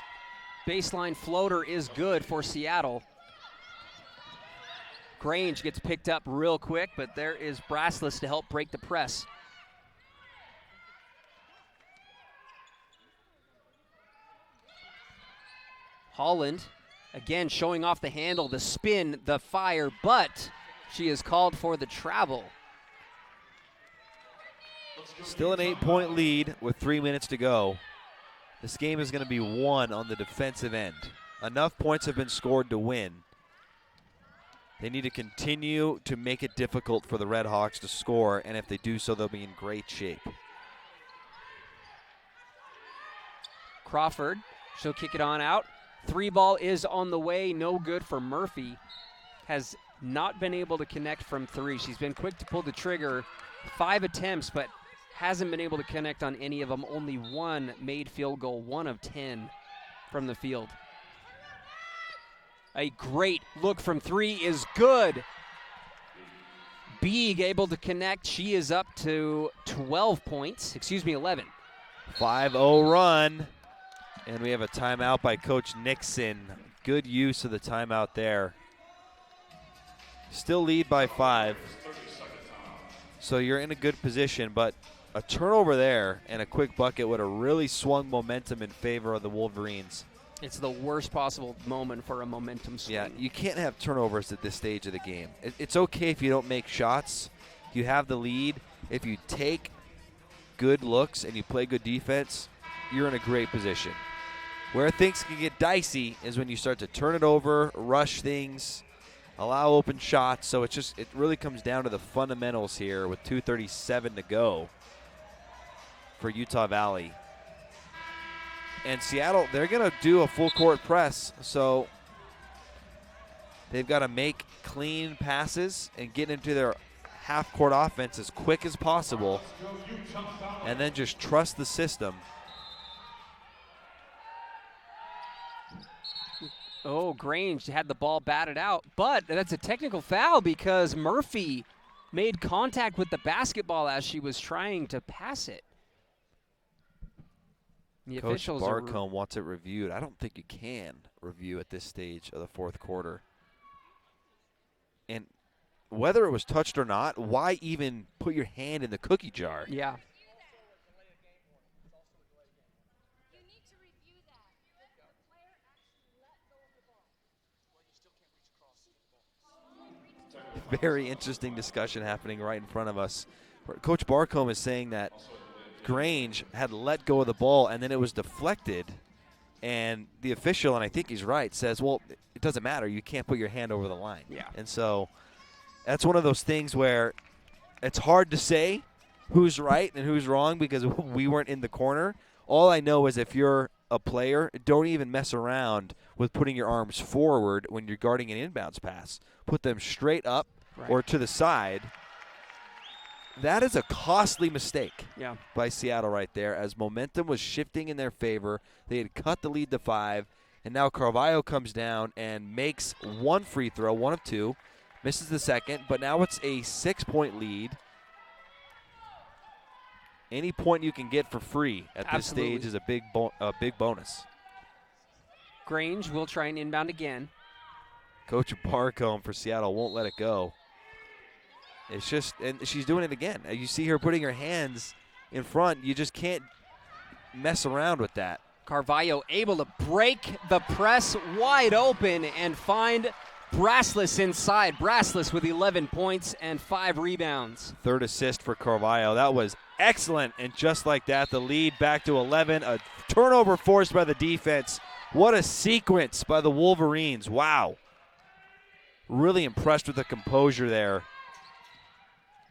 Baseline floater is good for Seattle. Grange gets picked up real quick, but there is Brassless to help break the press. Holland, again, showing off the handle, the spin, the fire, but she is called for the travel. Still an 8-point lead with 3 minutes to go. This game is going to be won on the defensive end. Enough points have been scored to win. They need to continue to make it difficult for the RedHawks to score, and if they do so, they'll be in great shape. Crawford, she'll kick it on out. 3 ball is on the way, no good for Murphy. Has not been able to connect from 3. She's been quick to pull the trigger. 5 attempts, but hasn't been able to connect on any of them. Only 1 made field goal, 1 of 10 from the field. A great look from 3 is good. Beeg able to connect. She is up to 12 points. 11. 5-0 run. And we have a timeout by Coach Nixon. Good use of the timeout there. Still lead by 5. So you're in a good position, but a turnover there and a quick bucket would have really swung momentum in favor of the Wolverines. It's the worst possible moment for a momentum swing. Yeah, you can't have turnovers at this stage of the game. It's okay if you don't make shots. You have the lead. If you take good looks and you play good defense, you're in a great position. Where things can get dicey is when you start to turn it over, rush things, allow open shots. So it really comes down to the fundamentals here with 2:37 to go for Utah Valley. And Seattle, they're going to do a full court press. So they've got to make clean passes and get into their half court offense as quick as possible. And then just trust the system. Oh, Grange had the ball batted out, but that's a technical foul because Murphy made contact with the basketball as she was trying to pass it. The Coach officials Barcombe wants it reviewed. I don't think you can review at this stage of the fourth quarter. And whether it was touched or not, why even put your hand in the cookie jar? Yeah. Very interesting discussion happening right in front of us. Coach Barcombe is saying that Grange had let go of the ball and then it was deflected. And the official, and I think he's right, says, well, it doesn't matter. You can't put your hand over the line. Yeah. And so that's one of those things where it's hard to say who's right and who's wrong because we weren't in the corner. All I know is if you're a player, don't even mess around with putting your arms forward when you're guarding an inbounds pass. Put them straight up or to the side. That is a costly mistake by Seattle right there as momentum was shifting in their favor. They had cut the lead to 5, and now Carvalho comes down and makes 1 free throw, 1 of 2, misses the second, but now it's a 6-point lead. Any point you can get for free at this stage is a big bonus. Grange will try and inbound again. Coach Barcombe for Seattle won't let it go. It's just, and she's doing it again. You see her putting her hands in front. You just can't mess around with that. Carvalho able to break the press wide open and find Brassless inside. Brassless with 11 points and 5 rebounds. 3rd assist for Carvalho. That was excellent. And just like that, the lead back to 11. A turnover forced by the defense. What a sequence by the Wolverines. Wow. Really impressed with the composure there.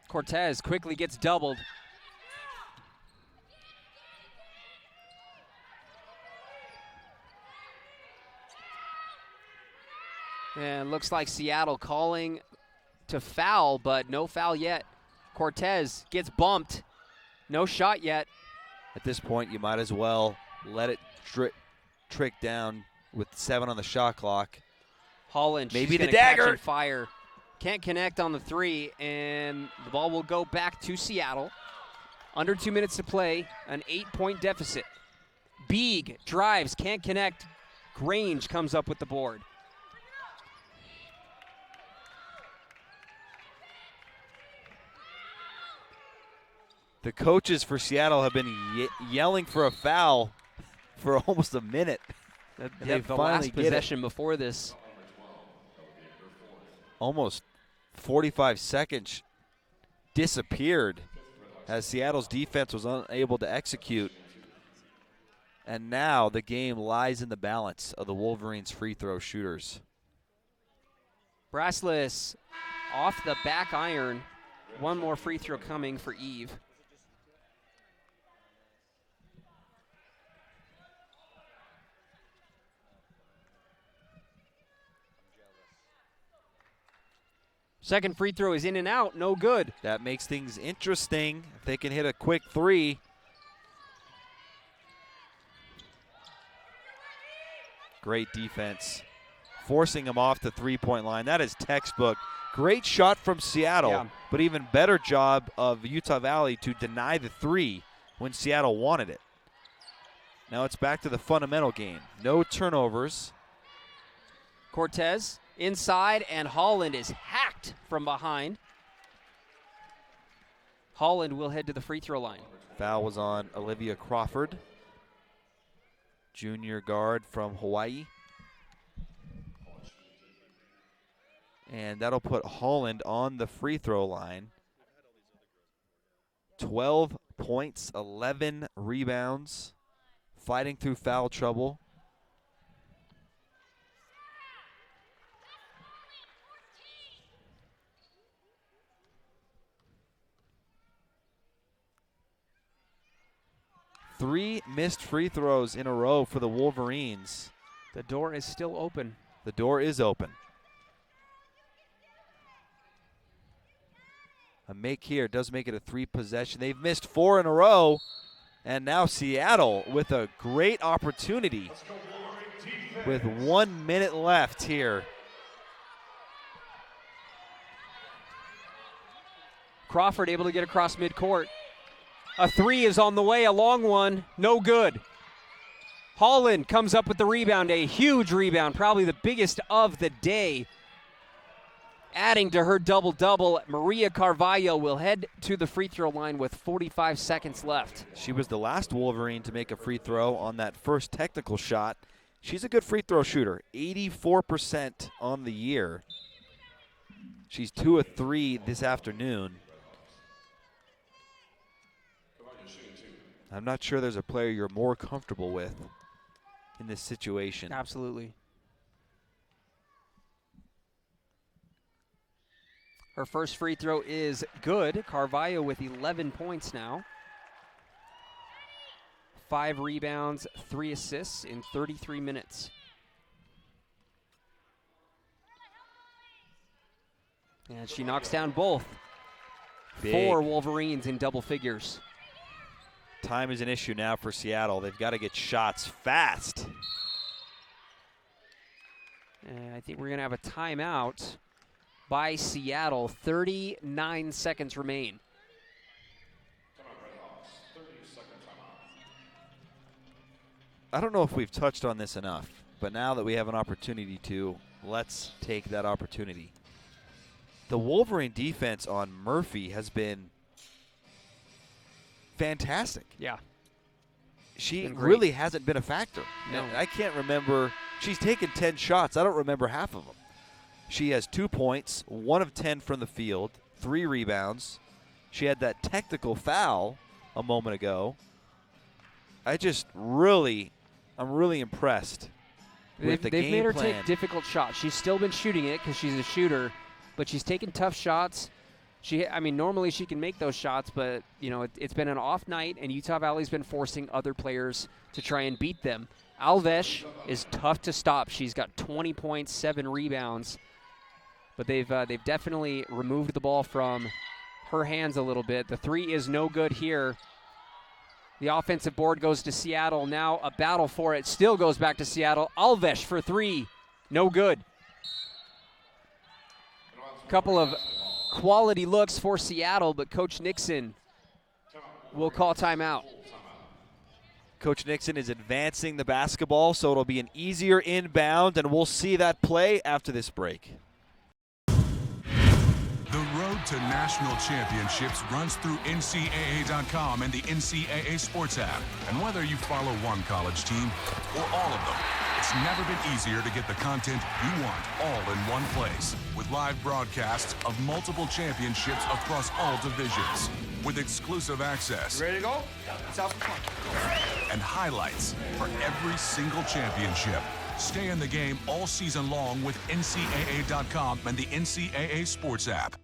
Cortez quickly gets doubled. And looks like Seattle calling to foul, but no foul yet. Cortez gets bumped. No shot yet. At this point, you might as well let it trick down with 7 on the shot clock. Holland, maybe the dagger. Catch and fire. Can't connect on the 3, and the ball will go back to Seattle. Under 2 minutes to play, an 8-point deficit. Beeg drives, can't connect. Grange comes up with the board. The coaches for Seattle have been yelling for a foul for almost a minute. The last possession before this. Almost 45 seconds disappeared as Seattle's defense was unable to execute. And now the game lies in the balance of the Wolverines' free throw shooters. Brassless off the back iron. One more free throw coming for Eve. Second free throw is in and out, no good. That makes things interesting if they can hit a quick three. Great defense, forcing him off the three-point line. That is textbook. Great shot from Seattle, but even better job of Utah Valley to deny the three when Seattle wanted it. Now it's back to the fundamental game. No turnovers. Cortez inside, and Holland is hacked from behind. Holland will head to the free throw line. Foul was on Olivia Crawford, junior guard from Hawaii. And that'll put Holland on the free throw line. 12 points, 11 rebounds, fighting through foul trouble. Three missed free throws in a row for the Wolverines. The door is still open. The door is open. A make here does make it a three possession. They've missed four in a row. And now Seattle with a great opportunity with 1 minute left here. Crawford able to get across midcourt. A three is on the way, a long one, no good. Holland comes up with the rebound, a huge rebound, probably the biggest of the day. Adding to her double-double, Maria Carvalho will head to the free throw line with 45 seconds left. She was the last Wolverine to make a free throw on that first technical shot. She's a good free throw shooter, 84% on the year. She's 2 of 3 this afternoon. I'm not sure there's a player you're more comfortable with in this situation. Absolutely. Her first free throw is good. Carvalho with 11 points now. 5 rebounds, 3 assists in 33 minutes. And she knocks down both. Big. 4 Wolverines in double figures. Time is an issue now for Seattle. They've got to get shots fast. And I think we're going to have a timeout by Seattle. 39 seconds remain. I don't know if we've touched on this enough, but now that we have an opportunity to, let's take that opportunity. The Wolverine defense on Murphy has been fantastic. Yeah. She really hasn't been a factor. No. And I can't remember. She's taken 10 shots. I don't remember half of them. She has 2 points, 1 of 10 from the field, 3 rebounds. She had that technical foul a moment ago. I'm really impressed with the game plan. They've made her take difficult shots. She's still been shooting it because she's a shooter, but she's taken tough shots. Normally she can make those shots, but it's been an off night, and Utah Valley's been forcing other players to try and beat them. Alves is tough to stop. She's got 20 points, 7 rebounds, but they've definitely removed the ball from her hands a little bit. The three is no good here. The offensive board goes to Seattle. Now a battle for it. Still goes back to Seattle. Alves for 3. No good. Couple of quality looks for Seattle, but Coach Nixon will call timeout. Coach Nixon is advancing the basketball, so it'll be an easier inbound, and we'll see that play after this break. The road to national championships runs through NCAA.com and the NCAA Sports app. And whether you follow one college team or all of them, It's never been easier to get the content you want all in one place. With live broadcasts of multiple championships across all divisions. With exclusive access. Ready to go? And highlights for every single championship. Stay in the game all season long with NCAA.com and the NCAA Sports app.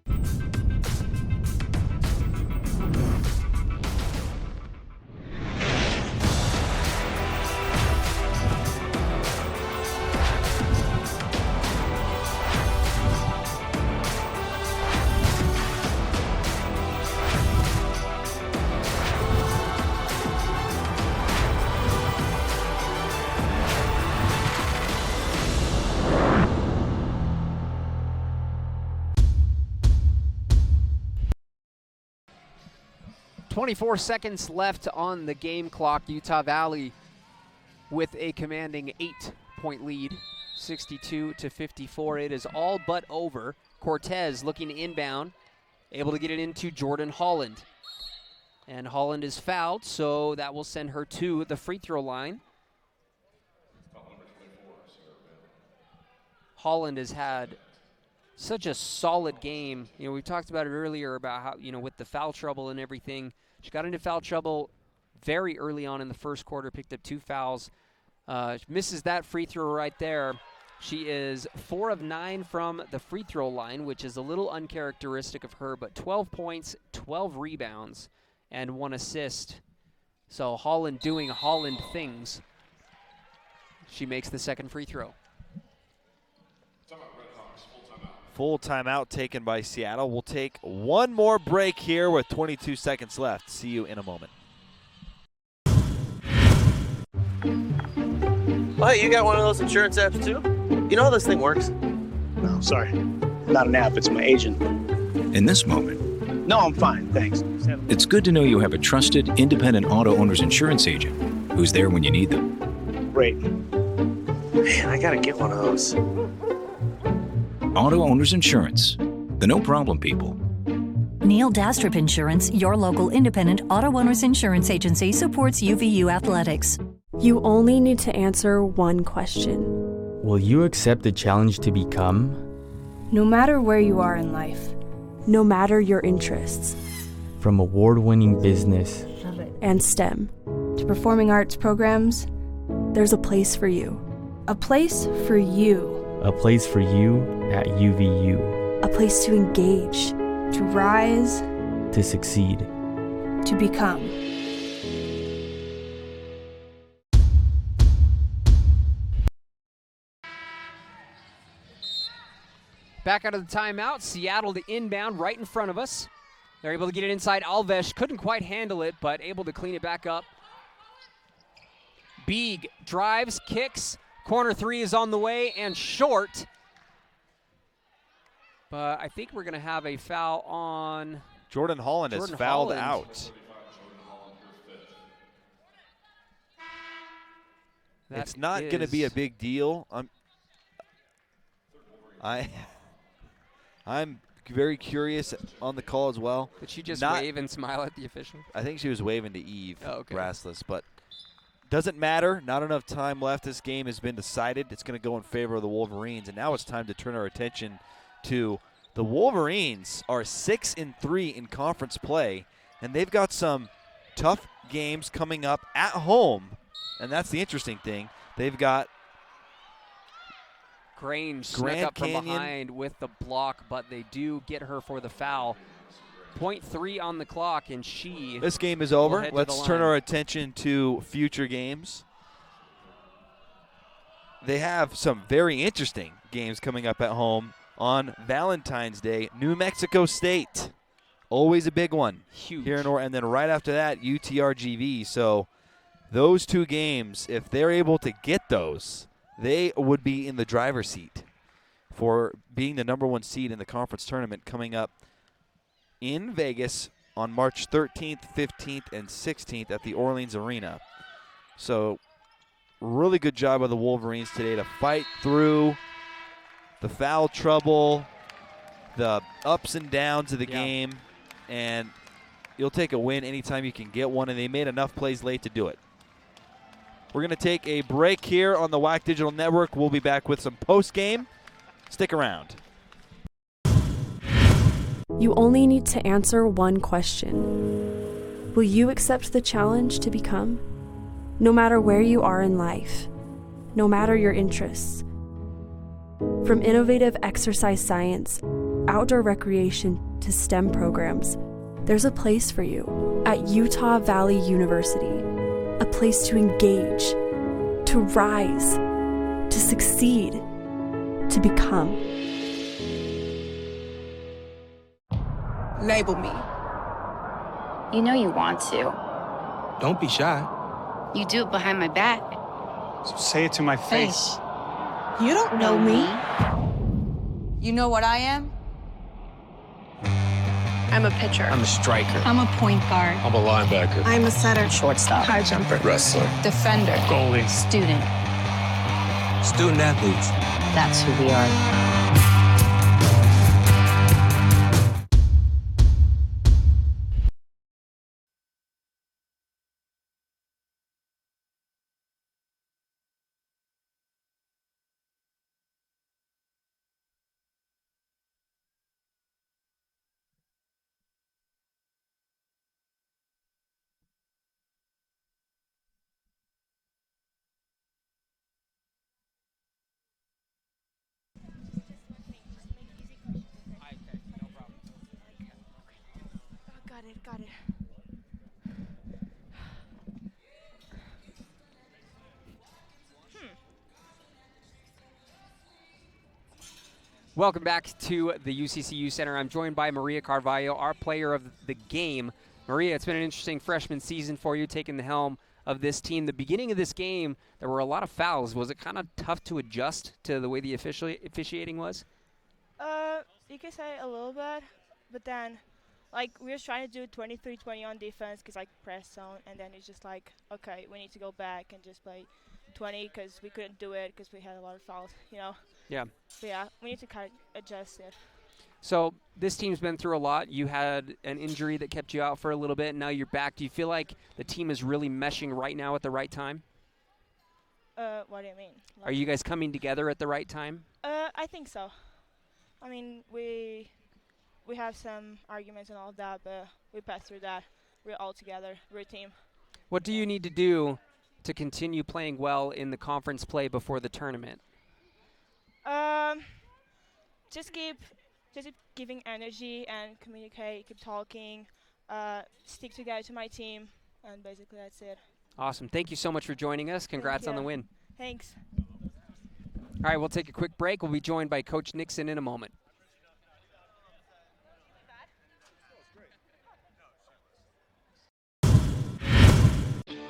.24 seconds left on the game clock. Utah Valley with a commanding 8-point lead, 62-54. It is all but over. Cortez looking inbound, able to get it into Jordan Holland. And Holland is fouled, so that will send her to the free throw line. Holland has had such a solid game. You know, we talked about it earlier about how, you know, with the foul trouble and everything. She got into foul trouble very early on in the first quarter, picked up 2 fouls. Misses that free throw right there. She is 4 of 9 from the free throw line, which is a little uncharacteristic of her, but 12 points, 12 rebounds, and 1 assist. So Holland doing Holland things. She makes the second free throw. Full timeout taken by Seattle. We'll take one more break here with 22 seconds left. See you in a moment. Oh, hey, you got one of those insurance apps too? You know how this thing works? No, sorry. Not an app, it's my agent. In this moment, No, I'm fine, thanks. it's good to know you have a trusted, independent auto owner's insurance agent who's there when you need them. Great. Man, I gotta get one of those. Auto Owners Insurance, the no problem people. Neil Dastrup Insurance, your local independent auto owners insurance agency, supports UVU athletics. You only need to answer one question. Will you accept the challenge to become? No matter where you are in life, no matter your interests, From award-winning business and STEM to performing arts programs, there's a place for you. A place for you. a place for you at UVU, A place to engage, to rise, to succeed. to become. Back out of the timeout, Seattle to inbound right in front of us. They're able to get it inside. Alves couldn't quite handle it, but able to clean it back up. Beeg drives, kicks. Corner 3 is on the way and short. But I think we're going to have a foul on Jordan Holland is fouled out. It's not going to be a big deal. I'm very curious on the call as well. Did she just wave and smile at the official? I think she was waving to Eve okay. Rassless, but doesn't matter. Not enough time left. This game has been decided. It's going to go in favor of the Wolverines, and now it's time to turn our attention to the Wolverines. Are 6-3 in conference play, and they've got some tough games coming up at home, and that's the interesting thing. They've got Grange snuck up from behind with the block, but they do get her for the foul. 0.3 on the clock, and this game is over. Let's turn our attention to future games. They have some very interesting games coming up at home on Valentine's Day. New Mexico State, always a big one. Huge. Here in and then right after that, UTRGV. So those two games, if they're able to get those, they would be in the driver's seat for being the #1 seed in the conference tournament coming up in Vegas on March 13th, 15th, and 16th at the Orleans Arena. So really good job by the Wolverines today to fight through the foul trouble, the ups and downs of the game, and you'll take a win anytime you can get one, and they made enough plays late to do it. We're going to take a break here on the WAC Digital Network. We'll be back with some post-game. Stick around. You only need to answer one question. Will you accept the challenge to become? No matter where you are in life, no matter your interests. From innovative exercise science, outdoor recreation, to STEM programs, there's a place for you at Utah Valley University. A place to engage, to rise, to succeed, to become. Label me. You know you want to. Don't be shy. You do it behind my back. So say it to my face. You don't know me. You know what I am? I'm a pitcher. I'm a striker. I'm a point guard. I'm a linebacker. I'm a setter. Shortstop. High jumper. Wrestler. Defender. Goalie. Student. Student athletes. That's who we are. Got it. Welcome back to the UCCU Center. I'm joined by Maria Carvalho, our player of the game. Maria, it's been an interesting freshman season for you, taking the helm of this team. The beginning of this game, there were a lot of fouls. Was it kind of tough to adjust to the way the officiating was? You could say a little bit, but then, like, we were trying to do 23-20 on defense because, like, press zone, and then it's just like, okay, we need to go back and just play 20 because we couldn't do it because we had a lot of fouls, you know? Yeah. But, yeah, we need to kind of adjust it. So this team's been through a lot. You had an injury that kept you out for a little bit, and now you're back. Do you feel like the team is really meshing right now at the right time? What do you mean? Like, are you guys coming together at the right time? I think so. I mean, we have some arguments and all of that, but we pass through that. We're all together. We're a team. What do you need to do to continue playing well in the conference play before the tournament? Just keep giving energy and communicate, keep talking, stick together to my team, and basically that's it. Awesome. Thank you so much for joining us. Congrats on the win. Thanks. All right, we'll take a quick break. We'll be joined by Coach Nixon in a moment.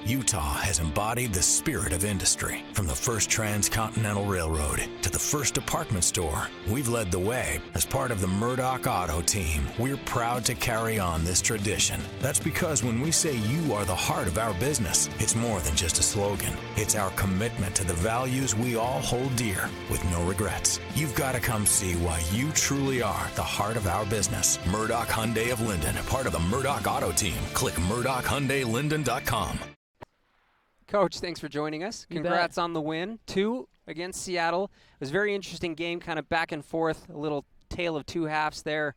Utah has embodied the spirit of industry. From the first transcontinental railroad to the first department store, we've led the way. As part of the Murdoch Auto team, we're proud to carry on this tradition. That's because when we say you are the heart of our business, it's more than just a slogan. It's our commitment to the values we all hold dear with no regrets. You've got to come see why you truly are the heart of our business. Murdoch Hyundai of Linden, part of the Murdoch Auto team. Click MurdochHyundaiLinden.com. Coach, thanks for joining us. Congrats on the win, 2 against Seattle. It was a very interesting game, kind of back and forth, a little tale of two halves there.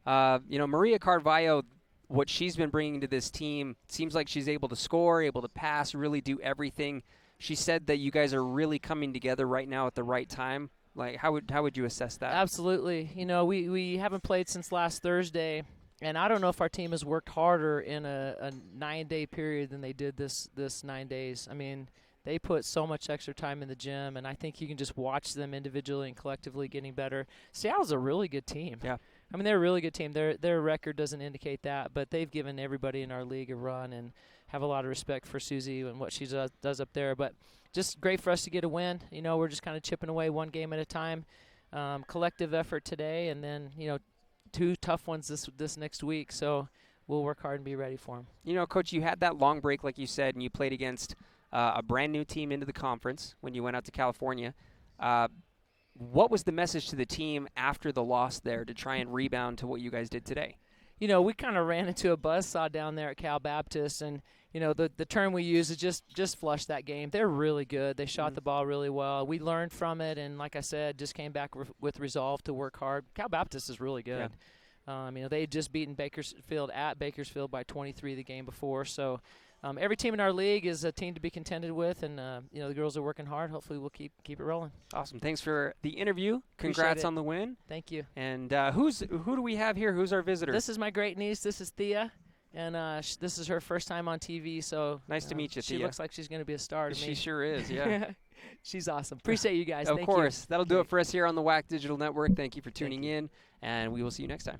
Maria Carvalho, what she's been bringing to this team, seems like she's able to score, able to pass, really do everything. She said that you guys are really coming together right now at the right time. Like, how would you assess that? Absolutely. You know, we haven't played since last Thursday. And I don't know if our team has worked harder in a 9-day period than they did this 9 days. I mean, they put so much extra time in the gym, and I think you can just watch them individually and collectively getting better. Seattle's a really good team. Yeah. I mean, they're a really good team. Their record doesn't indicate that, but they've given everybody in our league a run and have a lot of respect for Susie and what she does up there. But just great for us to get a win. You know, we're just kind of chipping away one game at a time. Collective effort today, and then, 2 tough ones this next week, so we'll work hard and be ready for them. You know, Coach, you had that long break, like you said, and you played against a brand-new team into the conference when you went out to California. What was the message to the team after the loss there to try and rebound to what you guys did today? we kind of ran into a buzzsaw down there at Cal Baptist, and the term we use is just flush that game. They're really good. They shot the ball really well. We learned from it, and like I said, just came back with resolve to work hard. Cal Baptist is really good. Yeah. They had just beaten Bakersfield at Bakersfield by 23 the game before. So every team in our league is a team to be contended with, and the girls are working hard. Hopefully we'll keep it rolling. Awesome. Thanks for the interview. Congrats on the win. Thank you. And who do we have here? Who's our visitor? This is my great niece. This is Thea. And this is her first time on TV, so nice to meet you, Thea. She looks like she's going to be a star to me. She sure is, yeah. She's awesome. Appreciate you guys. Of course. That'll do it for us here on the WAC Digital Network. Thank you for tuning in, and we will see you next time.